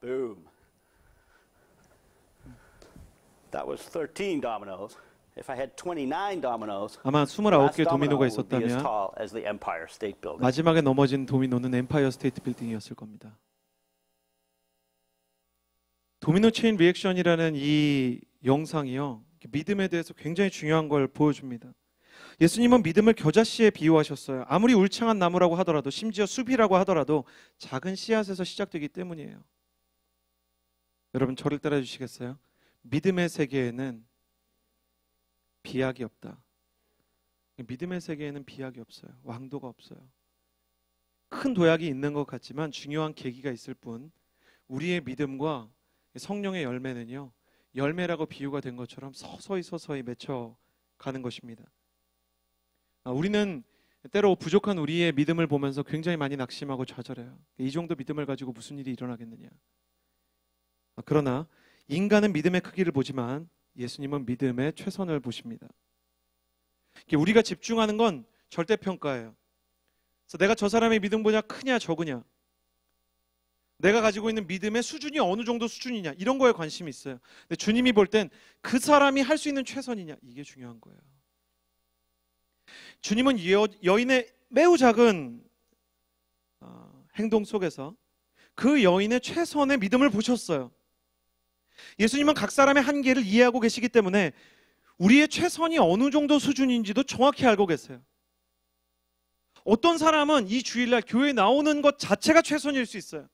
Boom. That was 13 dominoes. If I had 29 dominoes, 아마 the last 29개 domino 도미노가 would be as 있었다면 tall as the Empire State Building. 마지막에 넘어진 도미노는 엠파이어 스테이트 빌딩이었을 겁니다. 도미노 체인 리액션이라는 이 영상이요, 믿음에 대해서 굉장히 중요한 걸 보여줍니다. 예수님은 믿음을 겨자씨에 비유하셨어요. 아무리 울창한 나무라고 하더라도, 심지어 숲이라고 하더라도 작은 씨앗에서 시작되기 때문이에요. 여러분, 저를 따라 주시겠어요? 믿음의 세계에는 비약이 없다. 믿음의 세계에는 비약이 없어요. 왕도가 없어요. 큰 도약이 있는 것 같지만 중요한 계기가 있을 뿐, 우리의 믿음과 성령의 열매는요, 열매라고 비유가 된 것처럼 서서히 맺혀가는 것입니다. 우리는 때로 부족한 우리의 믿음을 보면서 굉장히 많이 낙심하고 좌절해요. 이 정도 믿음을 가지고 무슨 일이 일어나겠느냐. 그러나 인간은 믿음의 크기를 보지만 예수님은 믿음의 최선을 보십니다. 우리가 집중하는 건 절대평가예요. 그래서 내가 저 사람의 믿음보다 크냐 적으냐, 내가 가지고 있는 믿음의 수준이 어느 정도 수준이냐, 이런 거에 관심이 있어요. 근데 주님이 볼 땐 그 사람이 할 수 있는 최선이냐, 이게 중요한 거예요. 주님은 여인의 매우 작은 행동 속에서 그 여인의 최선의 믿음을 보셨어요. 예수님은 각 사람의 한계를 이해하고 계시기 때문에 우리의 최선이 어느 정도 수준인지도 정확히 알고 계세요. 어떤 사람은 이 주일날 교회에 나오는 것 자체가 최선일 수 있어요.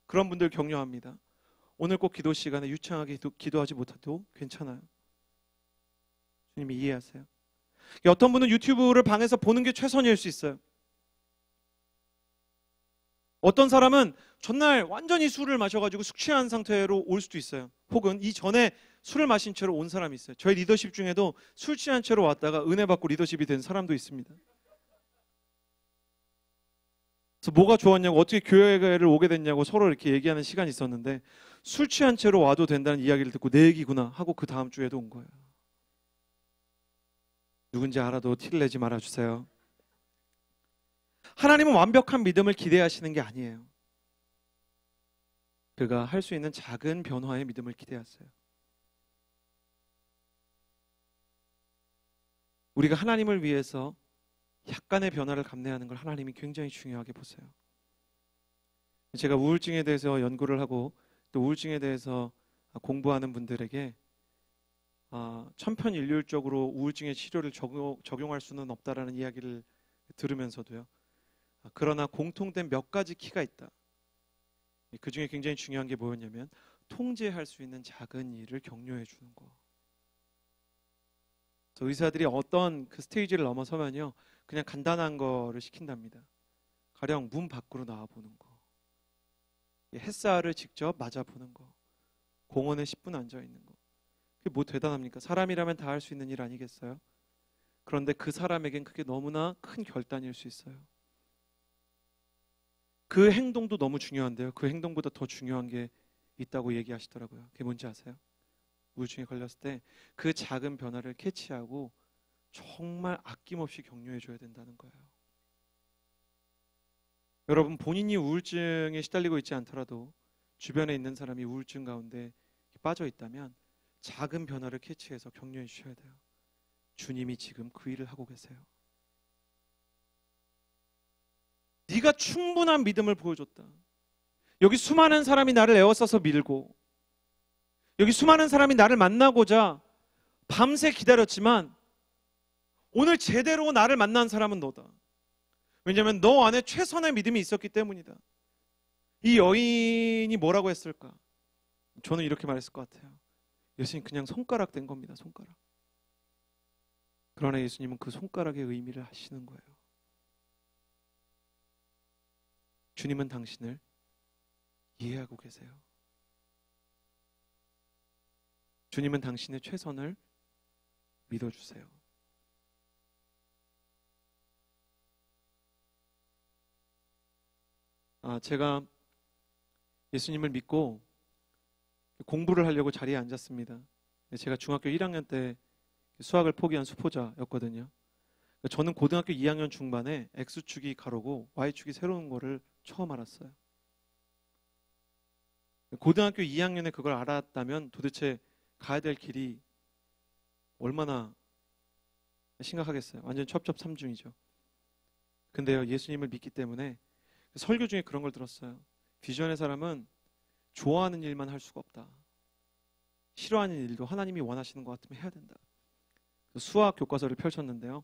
그런 분들 격려합니다. 오늘 꼭 기도 시간에 유창하게 기도하지 못해도 괜찮아요. 주님이 이해하세요. 어떤 분은 유튜브를 방에서 보는 게 최선일 수 있어요. 어떤 사람은 전날 완전히 술을 마셔가지고 숙취한 상태로 올 수도 있어요. 혹은 이전에 술을 마신 채로 온 사람이 있어요. 저희 리더십 중에도 술 취한 채로 왔다가 은혜 받고 리더십이 된 사람도 있습니다. 그래서 뭐가 좋았냐고, 어떻게 교회를 오게 됐냐고 서로 이렇게 얘기하는 시간이 있었는데, 술 취한 채로 와도 된다는 이야기를 듣고 내 얘기구나 하고 그 다음 주에도 온 거예요. 누군지 알아도 티를 내지 말아주세요. 하나님은 완벽한 믿음을 기대하시는 게 아니에요. 그가 할 수 있는 작은 변화의 믿음을 기대하세요. 우리가 하나님을 위해서 약간의 변화를 감내하는 걸 하나님이 굉장히 중요하게 보세요. 제가 우울증에 대해서 연구를 하고 또 우울증에 대해서 공부하는 분들에게 천편일률적으로 우울증의 치료를 적용할 수는 없다라는 이야기를 들으면서도요, 그러나 공통된 몇 가지 키가 있다. 그 중에 굉장히 중요한 게 뭐였냐면 통제할 수 있는 작은 일을 격려해 주는 거. 그래서 의사들이 어떤 그 스테이지를 넘어서면요, 그냥 간단한 거를 시킨답니다. 가령 문 밖으로 나와보는 거, 햇살을 직접 맞아보는 거, 공원에 10분 앉아있는 거. 그게 뭐 대단합니까? 사람이라면 다 할 수 있는 일 아니겠어요? 그런데 그 사람에겐 그게 너무나 큰 결단일 수 있어요. 그 행동도 너무 중요한데요, 그 행동보다 더 중요한 게 있다고 얘기하시더라고요. 그게 뭔지 아세요? 우울증에 걸렸을 때 그 작은 변화를 캐치하고 정말 아낌없이 격려해 줘야 된다는 거예요. 여러분, 본인이 우울증에 시달리고 있지 않더라도 주변에 있는 사람이 우울증 가운데 빠져 있다면 작은 변화를 캐치해서 격려해 주셔야 돼요. 주님이 지금 그 일을 하고 계세요. 네가 충분한 믿음을 보여줬다. 여기 수많은 사람이 나를 에워싸서 밀고, 여기 수많은 사람이 나를 만나고자 밤새 기다렸지만 오늘 제대로 나를 만난 사람은 너다. 왜냐하면 너 안에 최선의 믿음이 있었기 때문이다. 이 여인이 뭐라고 했을까? 저는 이렇게 말했을 것 같아요. 예수님 그냥 손가락 된 겁니다. 손가락. 그러나 예수님은 그 손가락의 의미를 하시는 거예요. 주님은 당신을 이해하고 계세요. 주님은 당신의 최선을 믿어주세요. 제가 예수님을 믿고 공부를 하려고 자리에 앉았습니다. 제가 중학교 1학년 때 수학을 포기한 수포자였거든요. 저는 고등학교 2학년 중반에 X축이 가로고 Y축이 세로인 거를 처음 알았어요. 고등학교 2학년에 그걸 알았다면 도대체 가야 될 길이 얼마나 심각하겠어요. 완전 첩첩삼중이죠. 근데요, 예수님을 믿기 때문에 설교 중에 그런 걸 들었어요. 비전의 사람은 좋아하는 일만 할 수가 없다. 싫어하는 일도 하나님이 원하시는 것 같으면 해야 된다. 수학 교과서를 펼쳤는데요,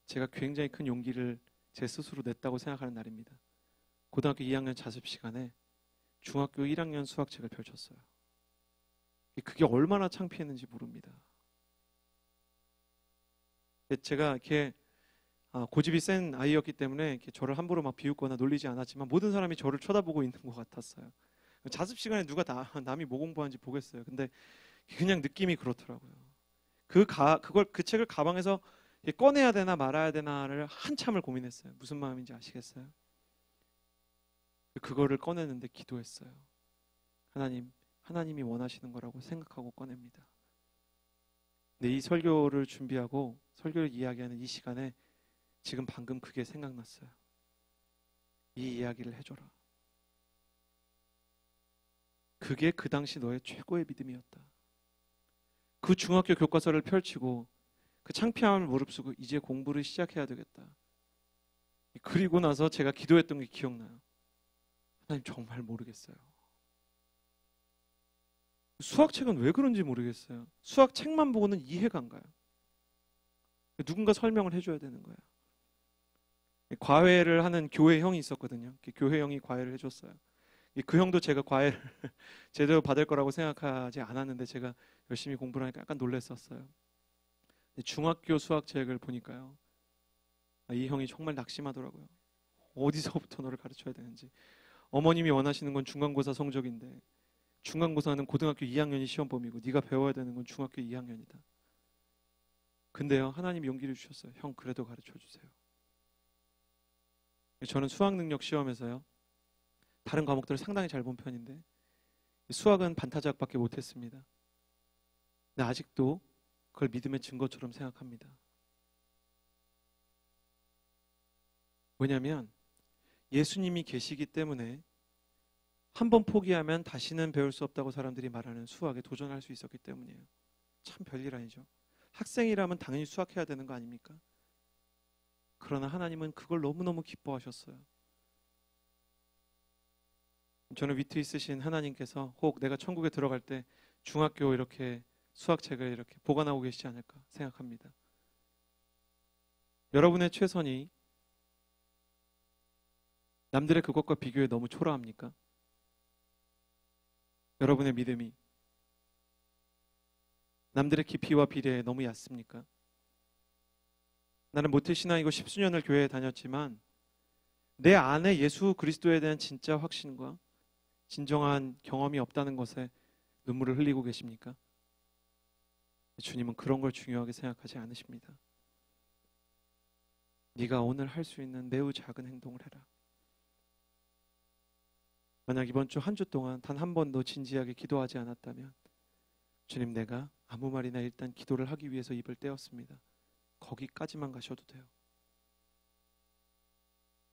제가 굉장히 큰 용기를 제 스스로 냈다고 생각하는 날입니다. 고등학교 2학년 자습 시간에 중학교 1학년 수학책을 펼쳤어요. 그게 얼마나 창피했는지 모릅니다. 제가 이렇게 고집이 센 아이였기 때문에 이렇게 저를 함부로 막 비웃거나 놀리지 않았지만 모든 사람이 저를 쳐다보고 있는 것 같았어요. 자습 시간에 누가 남이 뭐 공부하는지 보겠어요. 근데 그냥 느낌이 그렇더라고요. 그 책을 가방에서 이게 꺼내야 되나 말아야 되나를 한참을 고민했어요. 무슨 마음인지 아시겠어요? 그거를 꺼내는데 기도했어요. 하나님이 원하시는 거라고 생각하고 꺼냅니다. 근데 이 설교를 준비하고 설교를 이야기하는 이 시간에 지금 방금 그게 생각났어요. 이 이야기를 해줘라. 그게 그 당시 너의 최고의 믿음이었다. 그 중학교 교과서를 펼치고 그 창피함을 무릅쓰고 이제 공부를 시작해야 되겠다. 그리고 나서 제가 기도했던 게 기억나요. 하나님 정말 모르겠어요. 수학책은 왜 그런지 모르겠어요. 수학책만 보고는 이해가 안 가요. 누군가 설명을 해줘야 되는 거예요. 과외를 하는 교회 형이 있었거든요. 교회 형이 과외를 해줬어요. 그 형도 제가 과외를 제대로 받을 거라고 생각하지 않았는데 제가 열심히 공부를 하니까 약간 놀랐었어요. 중학교 수학책을 보니까요, 이 형이 정말 낙심하더라고요. 어디서부터 너를 가르쳐야 되는지. 어머님이 원하시는 건 중간고사 성적인데 중간고사는 고등학교 2학년이 시험범위고 네가 배워야 되는 건 중학교 2학년이다. 근데요, 하나님이 용기를 주셨어요. 형 그래도 가르쳐주세요. 저는 수학능력 시험에서요, 다른 과목들을 상당히 잘 본 편인데 수학은 반타작밖에 못했습니다. 근데 아직도 그걸 믿음의 증거처럼 생각합니다. 왜냐하면 예수님이 계시기 때문에 한 번 포기하면 다시는 배울 수 없다고 사람들이 말하는 수학에 도전할 수 있었기 때문이에요. 참 별일 아니죠. 학생이라면 당연히 수학해야 되는 거 아닙니까? 그러나 하나님은 그걸 너무너무 기뻐하셨어요. 저는 위트 있으신 하나님께서 혹 내가 천국에 들어갈 때 중학교 이렇게 수학책을 이렇게 보관하고 계시지 않을까 생각합니다. 여러분의 최선이 남들의 그것과 비교해 너무 초라합니까? 여러분의 믿음이 남들의 깊이와 비례해 너무 얕습니까? 나는 모태신앙이고 10수년을 교회에 다녔지만 내 안에 예수 그리스도에 대한 진짜 확신과 진정한 경험이 없다는 것에 눈물을 흘리고 계십니까? 주님은 그런 걸 중요하게 생각하지 않으십니다. 네가 오늘 할 수 있는 매우 작은 행동을 해라. 만약 이번 주 한 주 동안 단 한 번도 진지하게 기도하지 않았다면 주님, 내가 아무 말이나 일단 기도를 하기 위해서 입을 떼었습니다. 거기까지만 가셔도 돼요.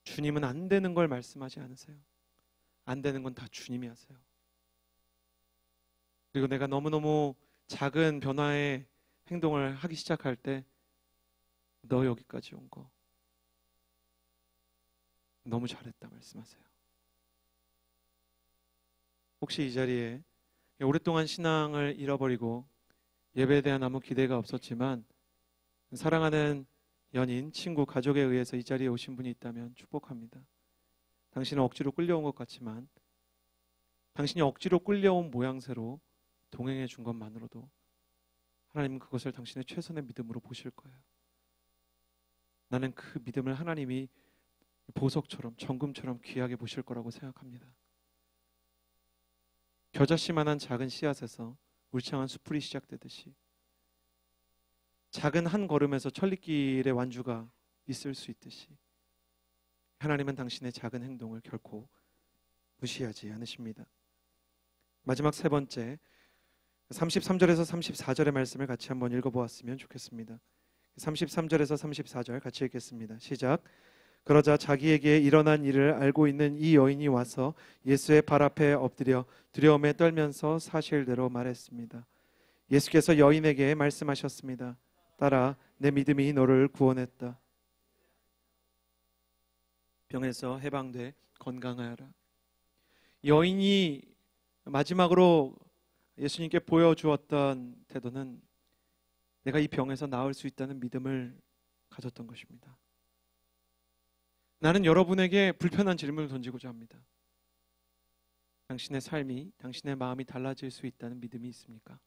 주님은 안 되는 걸 말씀하지 않으세요. 안 되는 건 다 주님이 하세요. 그리고 내가 너무너무 작은 변화의 행동을 하기 시작할 때 너 여기까지 온 거 너무 잘했다 말씀하세요. 혹시 이 자리에 오랫동안 신앙을 잃어버리고 예배에 대한 아무 기대가 없었지만 사랑하는 연인, 친구, 가족에 의해서 이 자리에 오신 분이 있다면 축복합니다. 당신은 억지로 끌려온 것 같지만 당신이 억지로 끌려온 모양새로 동행해 준 것만으로도 하나님은 그것을 당신의 최선의 믿음으로 보실 거예요. 나는 그 믿음을 하나님이 보석처럼 정금처럼 귀하게 보실 거라고 생각합니다. 겨자씨만한 작은 씨앗에서 울창한 수풀이 시작되듯이 작은 한 걸음에서 천리길의 완주가 있을 수 있듯이 하나님은 당신의 작은 행동을 결코 무시하지 않으십니다. 마지막 세 번째 33절에서 34절의 말씀을 같이 한번 읽어보았으면 좋겠습니다. 33절에서 34절 같이 읽겠습니다. 시작. 그러자 자기에게 일어난 일을 알고 있는 이 여인이 와서 예수의 발 앞에 엎드려 두려움에 떨면서 사실대로 말했습니다. 예수께서 여인에게 말씀하셨습니다. 딸아, 내 믿음이 너를 구원했다. 병에서 해방돼 건강하여라. 여인이 마지막으로 예수님께 보여주었던 태도는 내가 이 병에서 나을 수 있다는 믿음을 가졌던 것입니다. 나는 여러분에게 불편한 질문을 던지고자 합니다. 당신의 삶이, 당신의 마음이 달라질 수 있다는 믿음이 있습니까?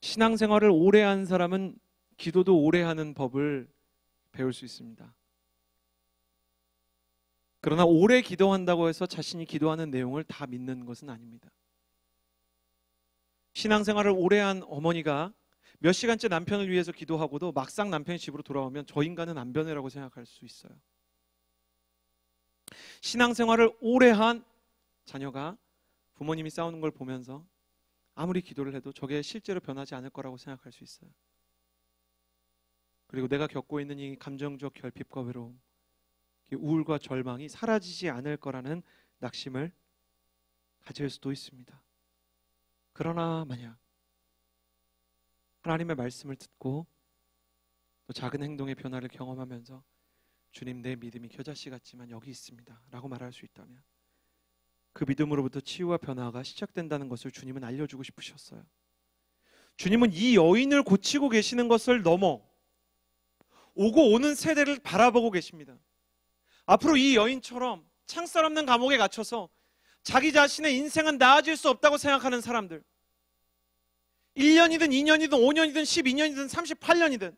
신앙생활을 오래 한 사람은 기도도 오래 하는 법을 배울 수 있습니다. 그러나 오래 기도한다고 해서 자신이 기도하는 내용을 다 믿는 것은 아닙니다. 신앙생활을 오래 한 어머니가 몇 시간째 남편을 위해서 기도하고도 막상 남편이 집으로 돌아오면 저 인간은 안 변해라고 생각할 수 있어요. 신앙생활을 오래 한 자녀가 부모님이 싸우는 걸 보면서 아무리 기도를 해도 저게 실제로 변하지 않을 거라고 생각할 수 있어요. 그리고 내가 겪고 있는 이 감정적 결핍과 외로움, 우울과 절망이 사라지지 않을 거라는 낙심을 가질 수도 있습니다. 그러나 만약 하나님의 말씀을 듣고 또 작은 행동의 변화를 경험하면서 주님, 내 믿음이 겨자씨 같지만 여기 있습니다 라고 말할 수 있다면 그 믿음으로부터 치유와 변화가 시작된다는 것을 주님은 알려주고 싶으셨어요. 주님은 이 여인을 고치고 계시는 것을 넘어 오고 오는 세대를 바라보고 계십니다. 앞으로 이 여인처럼 창살 없는 감옥에 갇혀서 자기 자신의 인생은 나아질 수 없다고 생각하는 사람들, 1년이든 2년이든 5년이든 12년이든 38년이든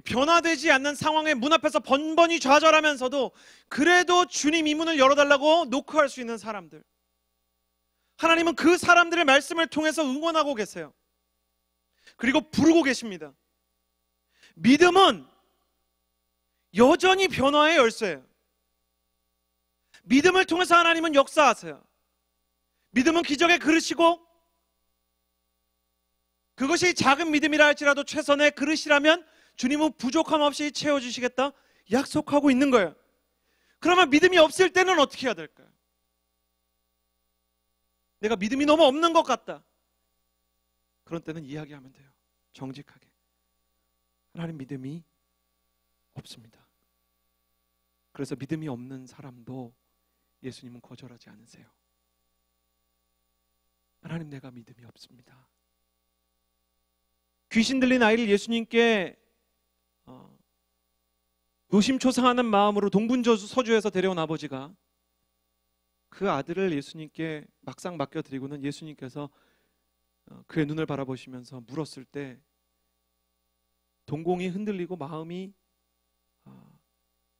변화되지 않는 상황에 문 앞에서 번번이 좌절하면서도 그래도 주님 이 문을 열어달라고 노크할 수 있는 사람들, 하나님은 그 사람들의 말씀을 통해서 응원하고 계세요. 그리고 부르고 계십니다. 믿음은 여전히 변화의 열쇠예요. 믿음을 통해서 하나님은 역사하세요. 믿음은 기적의 그릇이고 그것이 작은 믿음이라 할지라도 최선의 그릇이라면 주님은 부족함 없이 채워주시겠다 약속하고 있는 거예요. 그러면 믿음이 없을 때는 어떻게 해야 될까요? 내가 믿음이 너무 없는 것 같다. 그런 때는 이야기하면 돼요. 정직하게. 하나님, 믿음이 없습니다. 그래서 믿음이 없는 사람도 예수님은 거절하지 않으세요. 하나님, 내가 믿음이 없습니다. 귀신 들린 아이를 예수님께 노심초사하는 마음으로 동분서주에서 데려온 아버지가 그 아들을 예수님께 막상 맡겨드리고는 예수님께서 그의 눈을 바라보시면서 물었을 때 동공이 흔들리고 마음이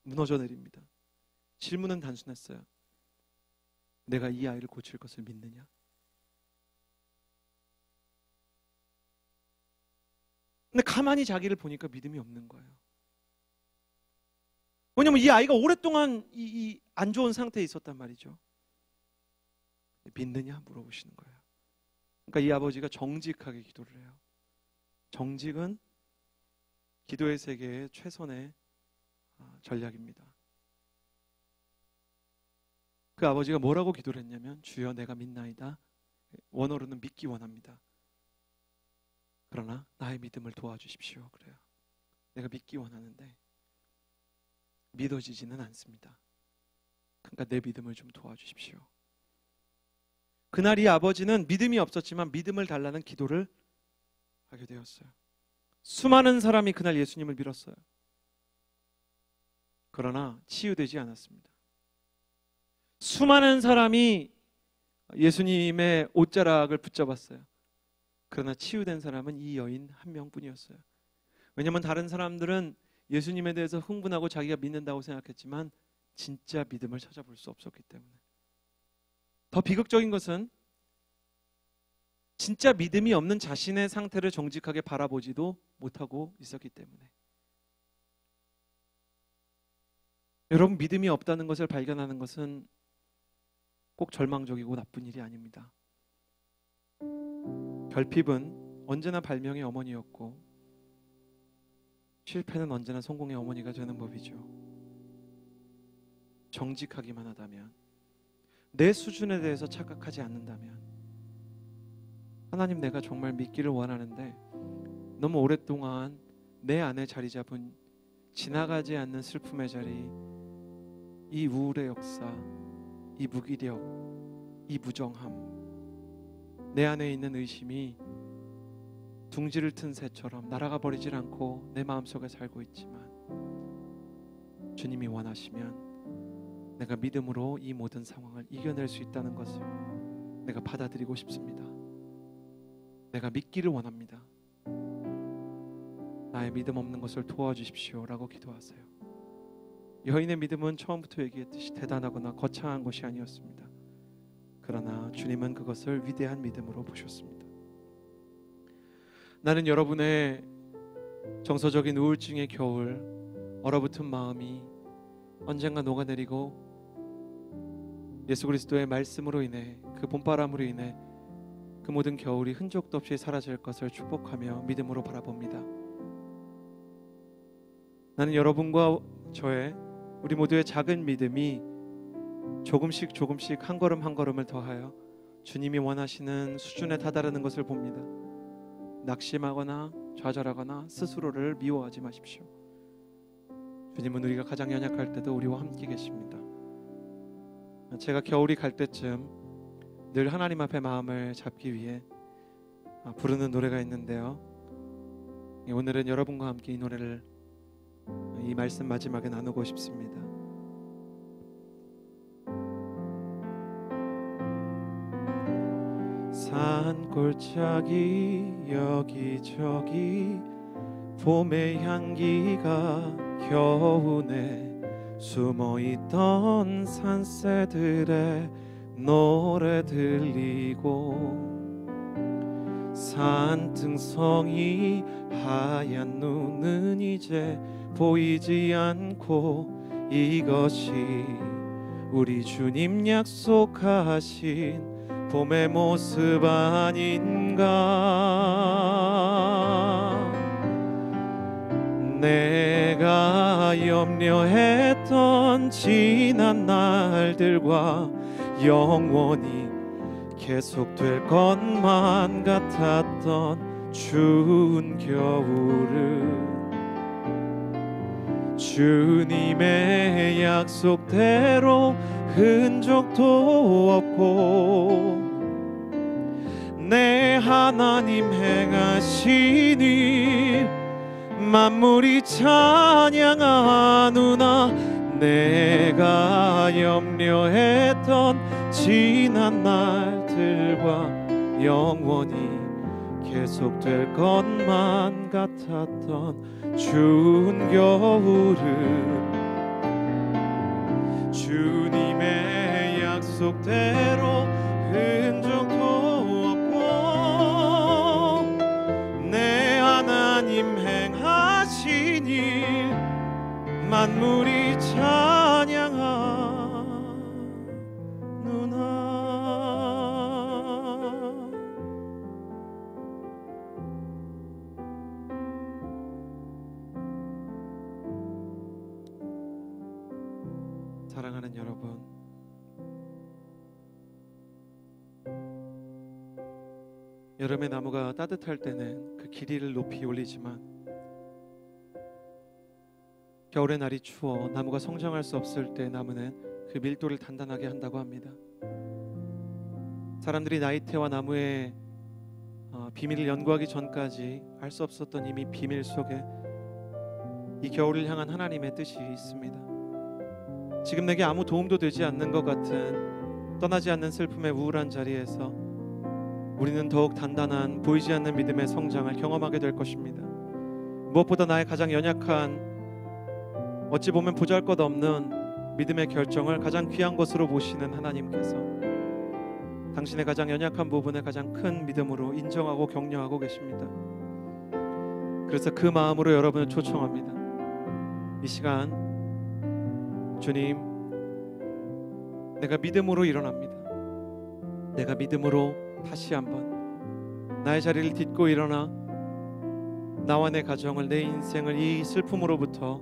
무너져 내립니다. 질문은 단순했어요. 내가 이 아이를 고칠 것을 믿느냐? 근데 가만히 자기를 보니까 믿음이 없는 거예요. 왜냐면 이 아이가 오랫동안 이 안 좋은 상태에 있었단 말이죠. 믿느냐 물어보시는 거예요. 그러니까 이 아버지가 정직하게 기도를 해요. 정직은 기도의 세계의 최선의 전략입니다. 그 아버지가 뭐라고 기도를 했냐면, 주여 내가 믿나이다. 원어로는 믿기 원합니다. 그러나 나의 믿음을 도와주십시오. 그래요. 내가 믿기 원하는데 믿어지지는 않습니다. 그러니까 내 믿음을 좀 도와주십시오. 그날 이 아버지는 믿음이 없었지만 믿음을 달라는 기도를 하게 되었어요. 수많은 사람이 그날 예수님을 믿었어요. 그러나 치유되지 않았습니다. 수많은 사람이 예수님의 옷자락을 붙잡았어요. 그러나 치유된 사람은 이 여인 한 명뿐이었어요. 왜냐하면 다른 사람들은 예수님에 대해서 흥분하고 자기가 믿는다고 생각했지만 진짜 믿음을 찾아볼 수 없었기 때문에. 더 비극적인 것은 진짜 믿음이 없는 자신의 상태를 정직하게 바라보지도 못하고 있었기 때문에. 여러분, 믿음이 없다는 것을 발견하는 것은 꼭 절망적이고 나쁜 일이 아닙니다. 결핍은 언제나 발명의 어머니였고 실패는 언제나 성공의 어머니가 되는 법이죠. 정직하기만 하다면, 내 수준에 대해서 착각하지 않는다면, 하나님, 내가 정말 믿기를 원하는데 너무 오랫동안 내 안에 자리 잡은 지나가지 않는 슬픔의 자리, 이 우울의 역사, 이 무기력, 이 무정함, 내 안에 있는 의심이 둥지를 튼 새처럼 날아가 버리질 않고 내 마음속에 살고 있지만, 주님이 원하시면 내가 믿음으로 이 모든 상황을 이겨낼 수 있다는 것을 내가 받아들이고 싶습니다. 내가 믿기를 원합니다. 나의 믿음 없는 것을 도와주십시오 라고 기도하세요. 여인의 믿음은 처음부터 얘기했듯이 대단하거나 거창한 것이 아니었습니다. 그러나 주님은 그것을 위대한 믿음으로 보셨습니다. 나는 여러분의 정서적인 우울증의 겨울, 얼어붙은 마음이 언젠가 녹아내리고 예수 그리스도의 말씀으로 인해, 그 봄바람으로 인해 그 모든 겨울이 흔적도 없이 사라질 것을 축복하며 믿음으로 바라봅니다. 나는 여러분과 저의, 우리 모두의 작은 믿음이 조금씩 한 걸음 한 걸음을 더하여 주님이 원하시는 수준에 다다르는 것을 봅니다. 낙심하거나 좌절하거나 스스로를 미워하지 마십시오. 주님은 우리가 가장 연약할 때도 우리와 함께 계십니다. 제가 겨울이 갈 때쯤 늘 하나님 앞에 마음을 잡기 위해 부르는 노래가 있는데요. 오늘은 여러분과 함께 이 노래를 이 말씀 마지막에 나누고 싶습니다. 산골짜기 여기저기 봄의 향기가 겨우내 숨어있던 산새들의 노래 들리고 산등성이 하얀 눈은 이제 보이지 않고 이것이 우리 주님 약속하신 봄의 모습 아닌가. 내가 염려했던 지난 날들과 영원히 계속될 것만 같았던 추운 겨울은 주님의 약속대로 흔적도 없고 내 하나님 행하신 일 만물이 찬양하누나. 내가 염려했던 지난 날들과 영원히 계속될 것만 같았던 추운 겨울은 주님의 약속대로 흔적도 없고 내 하나님 행하신 일 만물이 찬양하누나. 사랑하는 여러분, 여름의 나무가 따뜻할 때는 그 길이를 높이 올리지만 겨울의 날이 추워 나무가 성장할 수 없을 때 나무는 그 밀도를 단단하게 한다고 합니다. 사람들이 나이테와 나무의 비밀을 연구하기 전까지 알 수 없었던 이미 비밀 속에 이 겨울을 향한 하나님의 뜻이 있습니다. 지금 내게 아무 도움도 되지 않는 것 같은 떠나지 않는 슬픔의 우울한 자리에서 우리는 더욱 단단한 보이지 않는 믿음의 성장을 경험하게 될 것입니다. 무엇보다 나의 가장 연약한, 어찌 보면 보잘것없는 믿음의 결정을 가장 귀한 것으로 보시는 하나님께서 당신의 가장 연약한 부분을 가장 큰 믿음으로 인정하고 격려하고 계십니다. 그래서 그 마음으로 여러분을 초청합니다. 이 시간 주님, 내가 믿음으로 일어납니다. 내가 믿음으로 다시 한번 나의 자리를 딛고 일어나 나와 내 가정을, 내 인생을 이 슬픔으로부터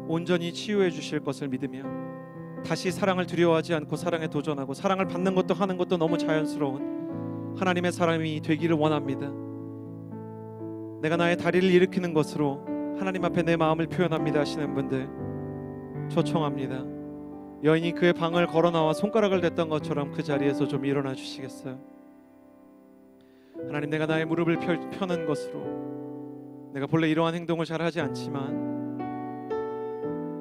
온전히 치유해 주실 것을 믿으며 다시 사랑을 두려워하지 않고 사랑에 도전하고 사랑을 받는 것도 하는 것도 너무 자연스러운 하나님의 사람이 되기를 원합니다. 내가 나의 다리를 일으키는 것으로 하나님 앞에 내 마음을 표현합니다 하시는 분들 초청합니다. 여인이 그의 방을 걸어 나와 손가락을 댔던 것처럼 그 자리에서 좀 일어나 주시겠어요? 하나님, 내가 나의 무릎을 펴는 것으로 내가 본래 이러한 행동을 잘 하지 않지만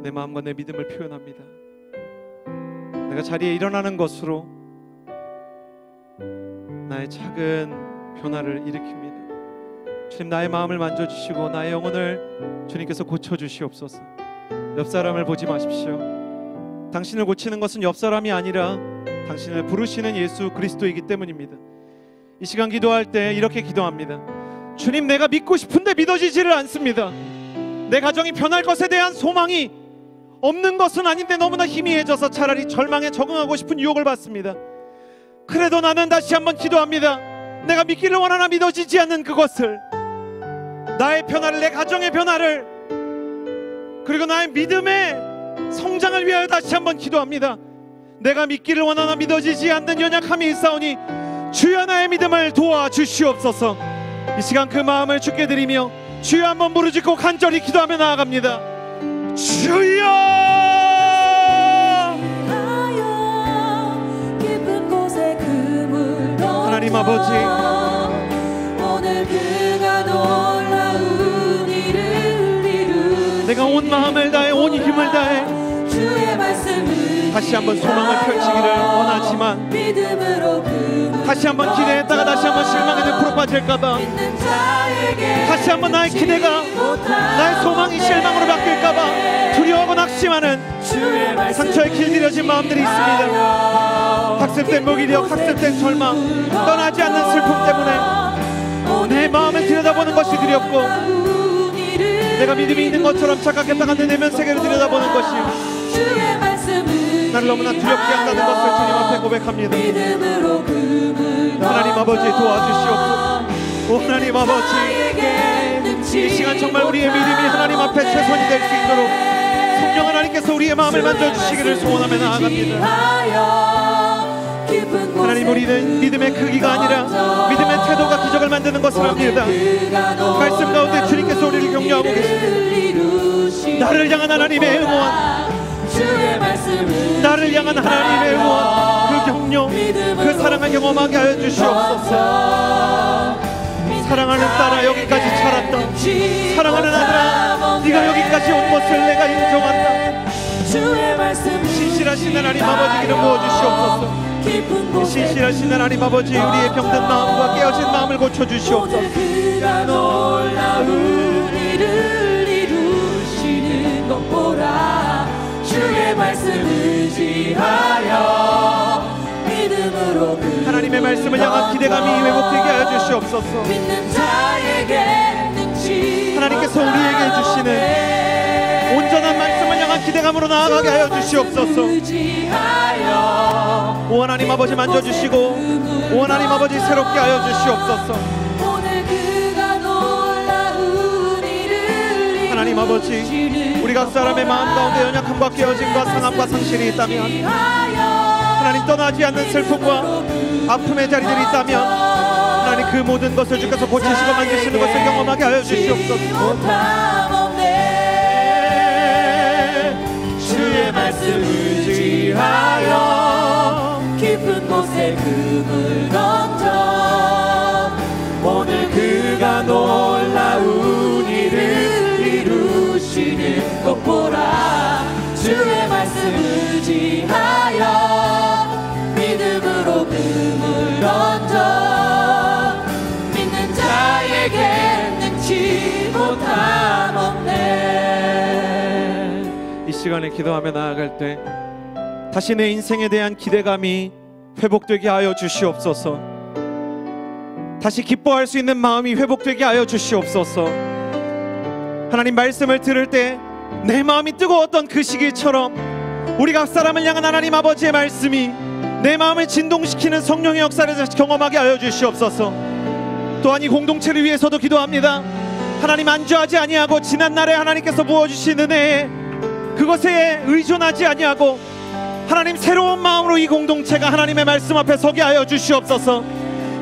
내 마음과 내 믿음을 표현합니다. 내가 자리에 일어나는 것으로 나의 작은 변화를 일으킵니다. 주님, 나의 마음을 만져주시고 나의 영혼을 주님께서 고쳐주시옵소서. 옆 사람을 보지 마십시오. 당신을 고치는 것은 옆 사람이 아니라 당신을 부르시는 예수 그리스도이기 때문입니다. 이 시간 기도할 때 이렇게 기도합니다. 주님, 내가 믿고 싶은데 믿어지지를 않습니다. 내 가정이 변할 것에 대한 소망이 없는 것은 아닌데 너무나 희미해져서 차라리 절망에 적응하고 싶은 유혹을 받습니다. 그래도 나는 다시 한번 기도합니다. 내가 믿기를 원하나 믿어지지 않는 그것을, 나의 변화를, 내 가정의 변화를, 그리고 나의 믿음의 성장을 위하여 다시 한번 기도합니다. 내가 믿기를 원하나 믿어지지 않는 연약함이 있사오니 주여 나의 믿음을 도와주시옵소서. 이 시간 그 마음을 주께 드리며 주여 한번 부르짖고 간절히 기도하며 나아갑니다. 주여! 하나님 아버지, 오늘 그가 놀라운 일을 이루시네. 내가 온 마음을 다해 온 힘을 다해 주의 말씀을 다시 한번 소망을 펼치기를 원하지만 믿음으로 그 다시 한번 기대했다가 다시 한번 실망에 늪으로 빠질까봐, 믿는 자에게 다시 한번 나의 기대가 나의 소망이 실망으로 바뀔까봐 두려워하고 낙심하는 상처에 길들여진 마음들이 있습니다. 학습된 무기력, 학습된 절망, 떠나지 않는 슬픔 때문에 내 마음을 들여다보는 것이 두렵고, 내가 믿음이 있는 것처럼 착각했다가 내 내면 세계를 들여다보는 것이 나를 너무나 두렵게 한다는 것을 주님 앞에 고백합니다. 하나님 아버지, 도와주시옵소서. 하나님 아버지, 이 시간 정말 우리의 믿음이 하나님 앞에 최선이 될 수 있도록 성령 하나님께서 우리의 마음을 만져주시기를 소원하며 나아갑니다. 하나님, 우리는 믿음의 크기가 아니라 믿음의 태도가 기적을 만드는 것을 압니다. 말씀 가운데 주님께서 우리를 격려하고 계십니다. 나를 향한 하나님의 응원, 나를 향한 하나님의 응원, 그 격려, 그 사랑을 경험하게 하여 주시옵소서. 사랑하는 딸아, 여기까지 자랐다. 사랑하는 아들아, 네가 여기까지 온 것을 내가 인정한다. 신실하신 하나님 아버지, 이름 부어주시옵소서. 신실하신 하나님 아버지, 우리의 병든 마음과 깨어진 마음을 고쳐주시옵소서. 그가 놀라운 일을 이루시는 것 보라. 주의 말씀을 의지하여 믿음으로 하나님의 말씀을 향한 기대감이 회복되게 하여 주시옵소서. 믿는 자에게 능치 하나님께서 우리에게 주시는 온전한 말씀을 향한 기대감으로 나아가게 하여 주시옵소서. 오 하나님 아버지, 만져주시고 오 하나님 아버지, 새롭게 하여 주시옵소서. 하나님 아버지, 우리 각 사람의 마음 가운데 연약함과 깨어짐과 상함과 상실이 있다면, 하나님 떠나지 않는 슬픔과 아픔의 자리들이 있다면, 하나님 그 모든 것을 주께서 고치시고 만지시는 것을 경험하게 하여 주시옵소서. 주의 말씀을 의지하여 깊은 곳에 금을 던져 오늘 그가 놀라운 일을 이루시는 것 보라. 주의 말씀을 의지하여 믿음으로 금을 던져 믿는 자에게 능치 못함 없네. 이 시간에 기도하며 나아갈 때 다시 내 인생에 대한 기대감이 회복되게 하여 주시옵소서. 다시 기뻐할 수 있는 마음이 회복되게 하여 주시옵소서. 하나님, 말씀을 들을 때 내 마음이 뜨거웠던 그 시기처럼 우리 각 사람을 향한 하나님 아버지의 말씀이 내 마음을 진동시키는 성령의 역사를 경험하게 하여 주시옵소서. 또한 이 공동체를 위해서도 기도합니다. 하나님, 안주하지 아니하고 지난날에 하나님께서 부어주신 은혜에 그것에 의존하지 아니하고 하나님, 새로운 마음으로 이 공동체가 하나님의 말씀 앞에 서게 하여 주시옵소서.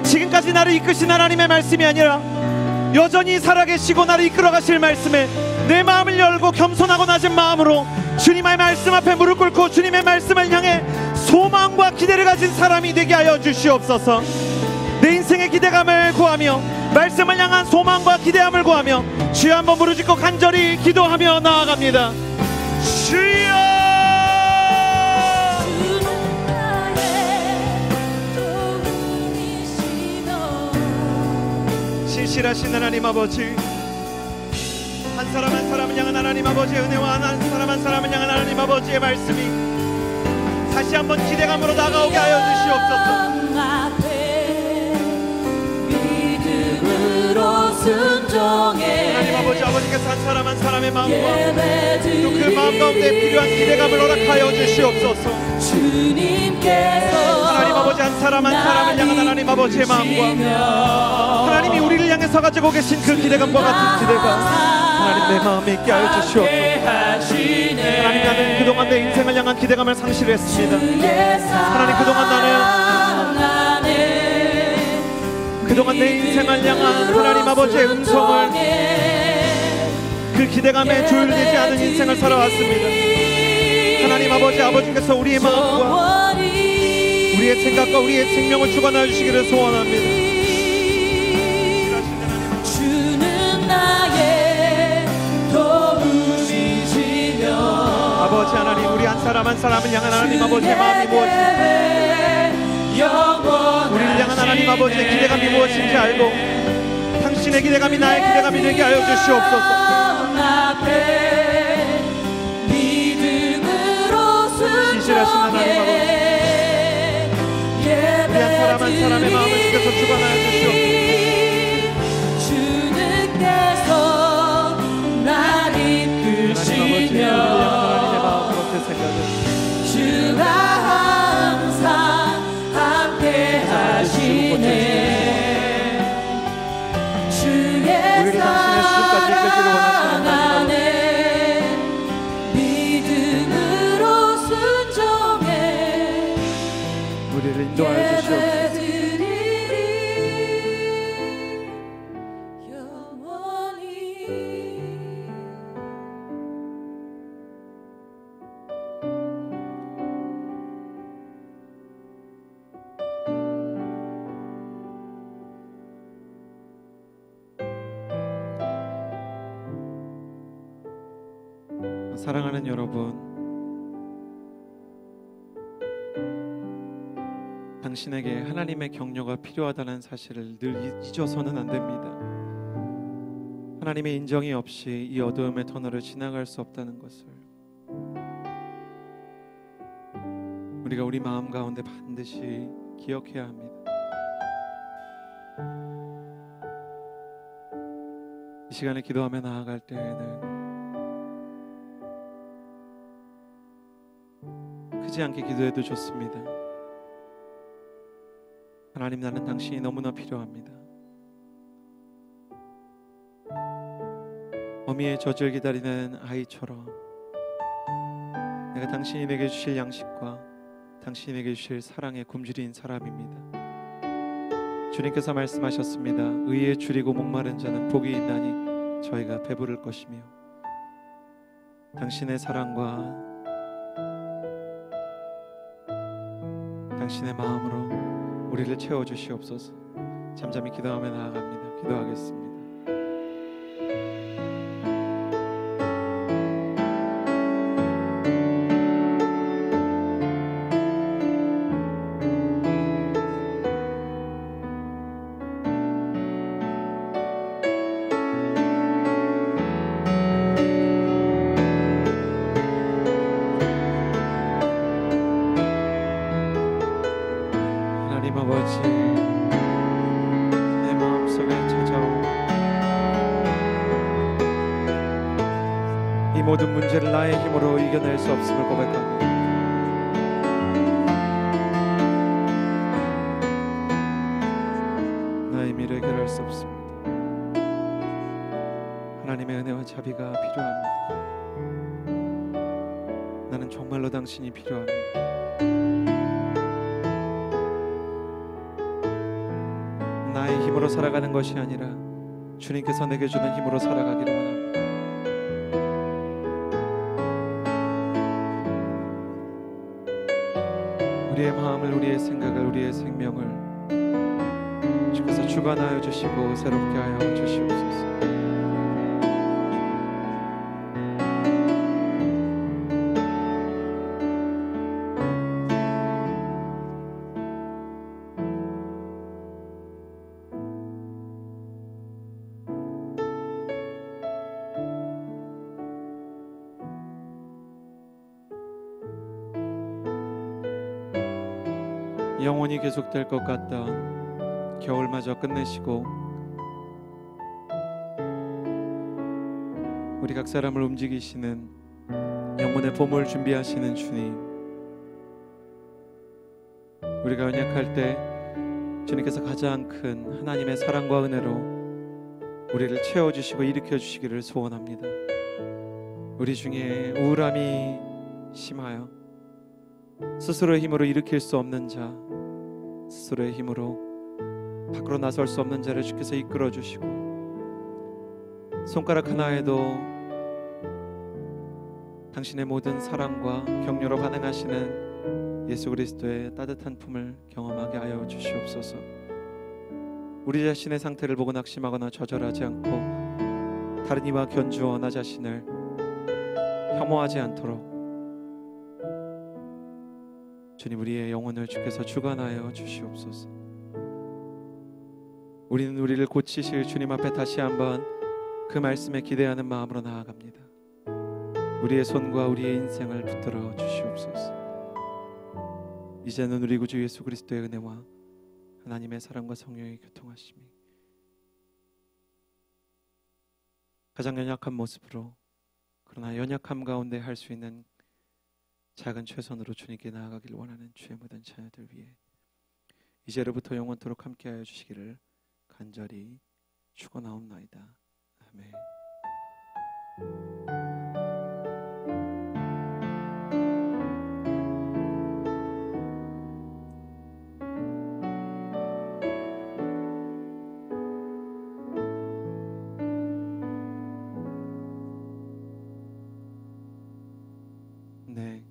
지금까지 나를 이끄신 하나님의 말씀이 아니라 여전히 살아계시고 나를 이끌어가실 말씀에 내 마음을 열고 겸손하고 낮은 마음으로 주님의 말씀 앞에 무릎 꿇고 주님의 말씀을 향해 소망과 기대를 가진 사람이 되게 하여 주시옵소서. 내 인생의 기대감을 구하며 말씀을 향한 소망과 기대함을 구하며 주여 한번 부르짖고 간절히 기도하며 나아갑니다. 주여! 신실하신 하나님 아버지, 한 사람 한 사람을 향한 하나님 아버지의 은혜와 한 사람 한 사람을 향한 하나님 아버지의 말씀이 다시 한번 기대감으로 다가오게 하여 주시옵소서. 믿음으로 한 사람 한 사람의 마음과 또 그 마음 가운데 필요한 기대감을 허락하여 주시옵소서. 주님께서 하나님 아버지 한 사람 한 사람을 향한 하나님 아버지의 마음과 하나님이 우리를 향해서 가지고 계신 그 기대감과 같은 기대감 하나님 내 마음에 있게 하여 주시옵소서. 하나님 나는 그동안 내 인생을 향한 기대감을 상실했습니다. 하나님 그동안 내 인생을 향한 하나님 아버지의 음성을 그 기대감에 조율되지 않은 인생을 살아왔습니다. 하나님 아버지께서 우리의 마음과 우리의 생각과 우리의 생명을 주관하여 주시기를 소원합니다. 주는 나의 도우시며 아버지 하나님 우리 한 사람 한 사람을 향한 하나님 아버지의 마음이 무엇인지 우리를 향한 하나님 아버지의 기대감이 무엇인지 알고 당신의 기대감이 나의 기대감이 되게 하여 주시옵소서. 진실하신 하나님 아버지 우리 한 사람 한 사람의 마음을 주께서 주관하여 주시옵소서. 주님께서 날 이끄시며 하나님의 마음을 어떻게 생각해 주가 항상 함께 하시네. 주의 우리를 당신의 수준까지 이끌기를 원하시는 하나님 아버지 믿음으로 순종해 우리를 인도하여 주시옵소서. 영원히 사랑하는 여러분, 당신에게 하나님의 격려가 필요하다는 사실을 늘 잊어서는 안 됩니다. 하나님의 인정이 없이 이 어두움의 터널을 지나갈 수 없다는 것을 우리가 우리 마음 가운데 반드시 기억해야 합니다. 이 시간에 기도하며 나아갈 때에는 크지 않게 기도해도 좋습니다. 하나님 나는 당신이 너무나 필요합니다. 어미의 젖을 기다리는 아이처럼 내가 당신이 내게 주실 양식과 당신이 내게 주실 사랑의 굶주린 사람입니다. 주님께서 말씀하셨습니다. 의에 줄이고 목마른 자는 복이 있나니 저희가 배부를 것이며 당신의 사랑과 당신의 마음으로 우리를 채워주시옵소서. 잠잠히 기도하며 나아갑니다. 기도하겠습니다. 하나님 아버지 내 마음속에 찾아오 이 모든 문제를 나의 힘으로 이겨낼 수 없음을 고백합니다. 나의 미래 해결할 수 없습니다. 하나님의 은혜와 자비가 필요합니다. 나는 정말로 당신이 필요합니다. 나의 힘으로 살아가는 것이 아니라 주님께서 내게 주는 힘으로 살아가기를 원합니다. 우리의 마음을, 우리의 생각을, 우리의 생명을 주께서 주관하여 주시고 새롭게 하여 주시옵소서. 영원히 계속될 것 같던 겨울마저 끝내시고 우리 각 사람을 움직이시는 영혼의 보물 준비하시는 주님, 우리가 연약할 때 주님께서 가장 큰 하나님의 사랑과 은혜로 우리를 채워주시고 일으켜주시기를 소원합니다. 우리 중에 우울함이 심하여 스스로의 힘으로 일으킬 수 없는 자, 스스로의 힘으로 밖으로 나설 수 없는 자를 주께서 이끌어주시고 손가락 하나에도 당신의 모든 사랑과 격려로 반응하시는 예수 그리스도의 따뜻한 품을 경험하게 하여 주시옵소서. 우리 자신의 상태를 보고 낙심하거나 좌절하지 않고 다른 이와 견주어 나 자신을 혐오하지 않도록 주님, 우리의 영혼을 주께서 주관하여 주시옵소서. 우리는 우리를 고치실 주님 앞에 다시 한번 그 말씀에 기대하는 마음으로 나아갑니다. 우리의 손과 우리의 인생을 붙들어 주시옵소서. 이제는 우리 구주 예수 그리스도의 은혜와 하나님의 사랑과 성령의 교통하심이 가장 연약한 모습으로, 그러나 연약함 가운데 할 수 있는 작은 최선으로 주님께 나아가길 원하는 주의 모든 자녀들 위해 이제로부터 영원토록 함께하여 주시기를 간절히 축원하옵나이다. 아멘. 네.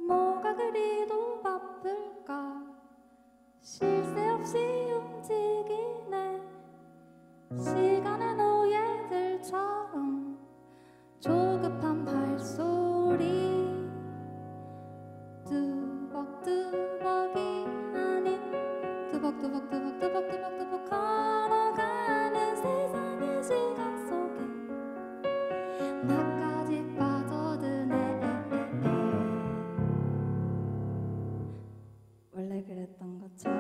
뭐가 그리도 바쁠까 쉴 새 없이 움직이네 시간의 노예들처럼 조급한 발소리 뚜벅뚜벅이 아닌 뚜벅뚜벅뚜벅뚜벅뚜벅뚜벅 걸어가는 세상의 시간 속에 나까지 빠져드네. 원래 그랬던 것처럼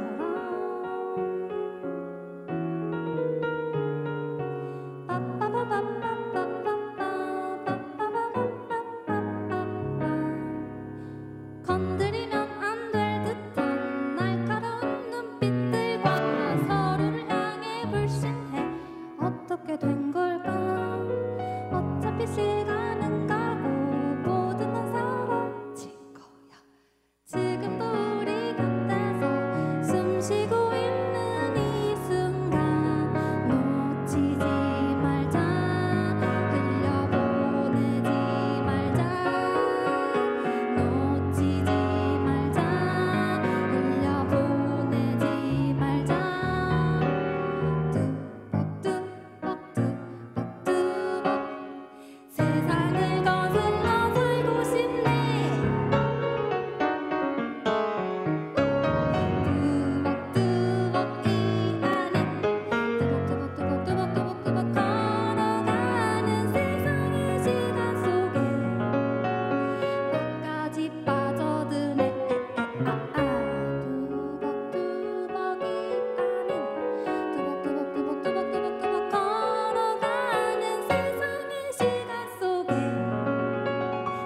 건드리면 안 될 듯한 날카로운 눈빛들과 서로를 향해 불신해. 어떻게 된 걸까? 어차피 시간은 가고 모든 건 사라질 거야. 지금도 우리 곁에서 숨 쉬고 있는 이 순간 놓치지 말자. 흘려보내지 말자. 놓치지 말자. 흘려보내지 말자. 뚜벅뚜벅뚜벅뚜벅 세상을 거슬러 살고 싶네. 뚜벅뚜벅 이 안에 뚜벅뚜벅뚜벅뚜벅뚜벅 걸어가는 세상의 시간 속에 나까지 빠져드네. 뚜벅뚜벅이 아닌 뚜벅뚜벅뚜벅뚜벅뚜벅 걸어가는 세상의 시간 속에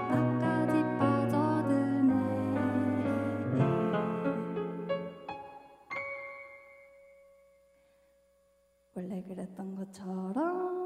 나까지 빠져드네. 원래 그랬던 것처럼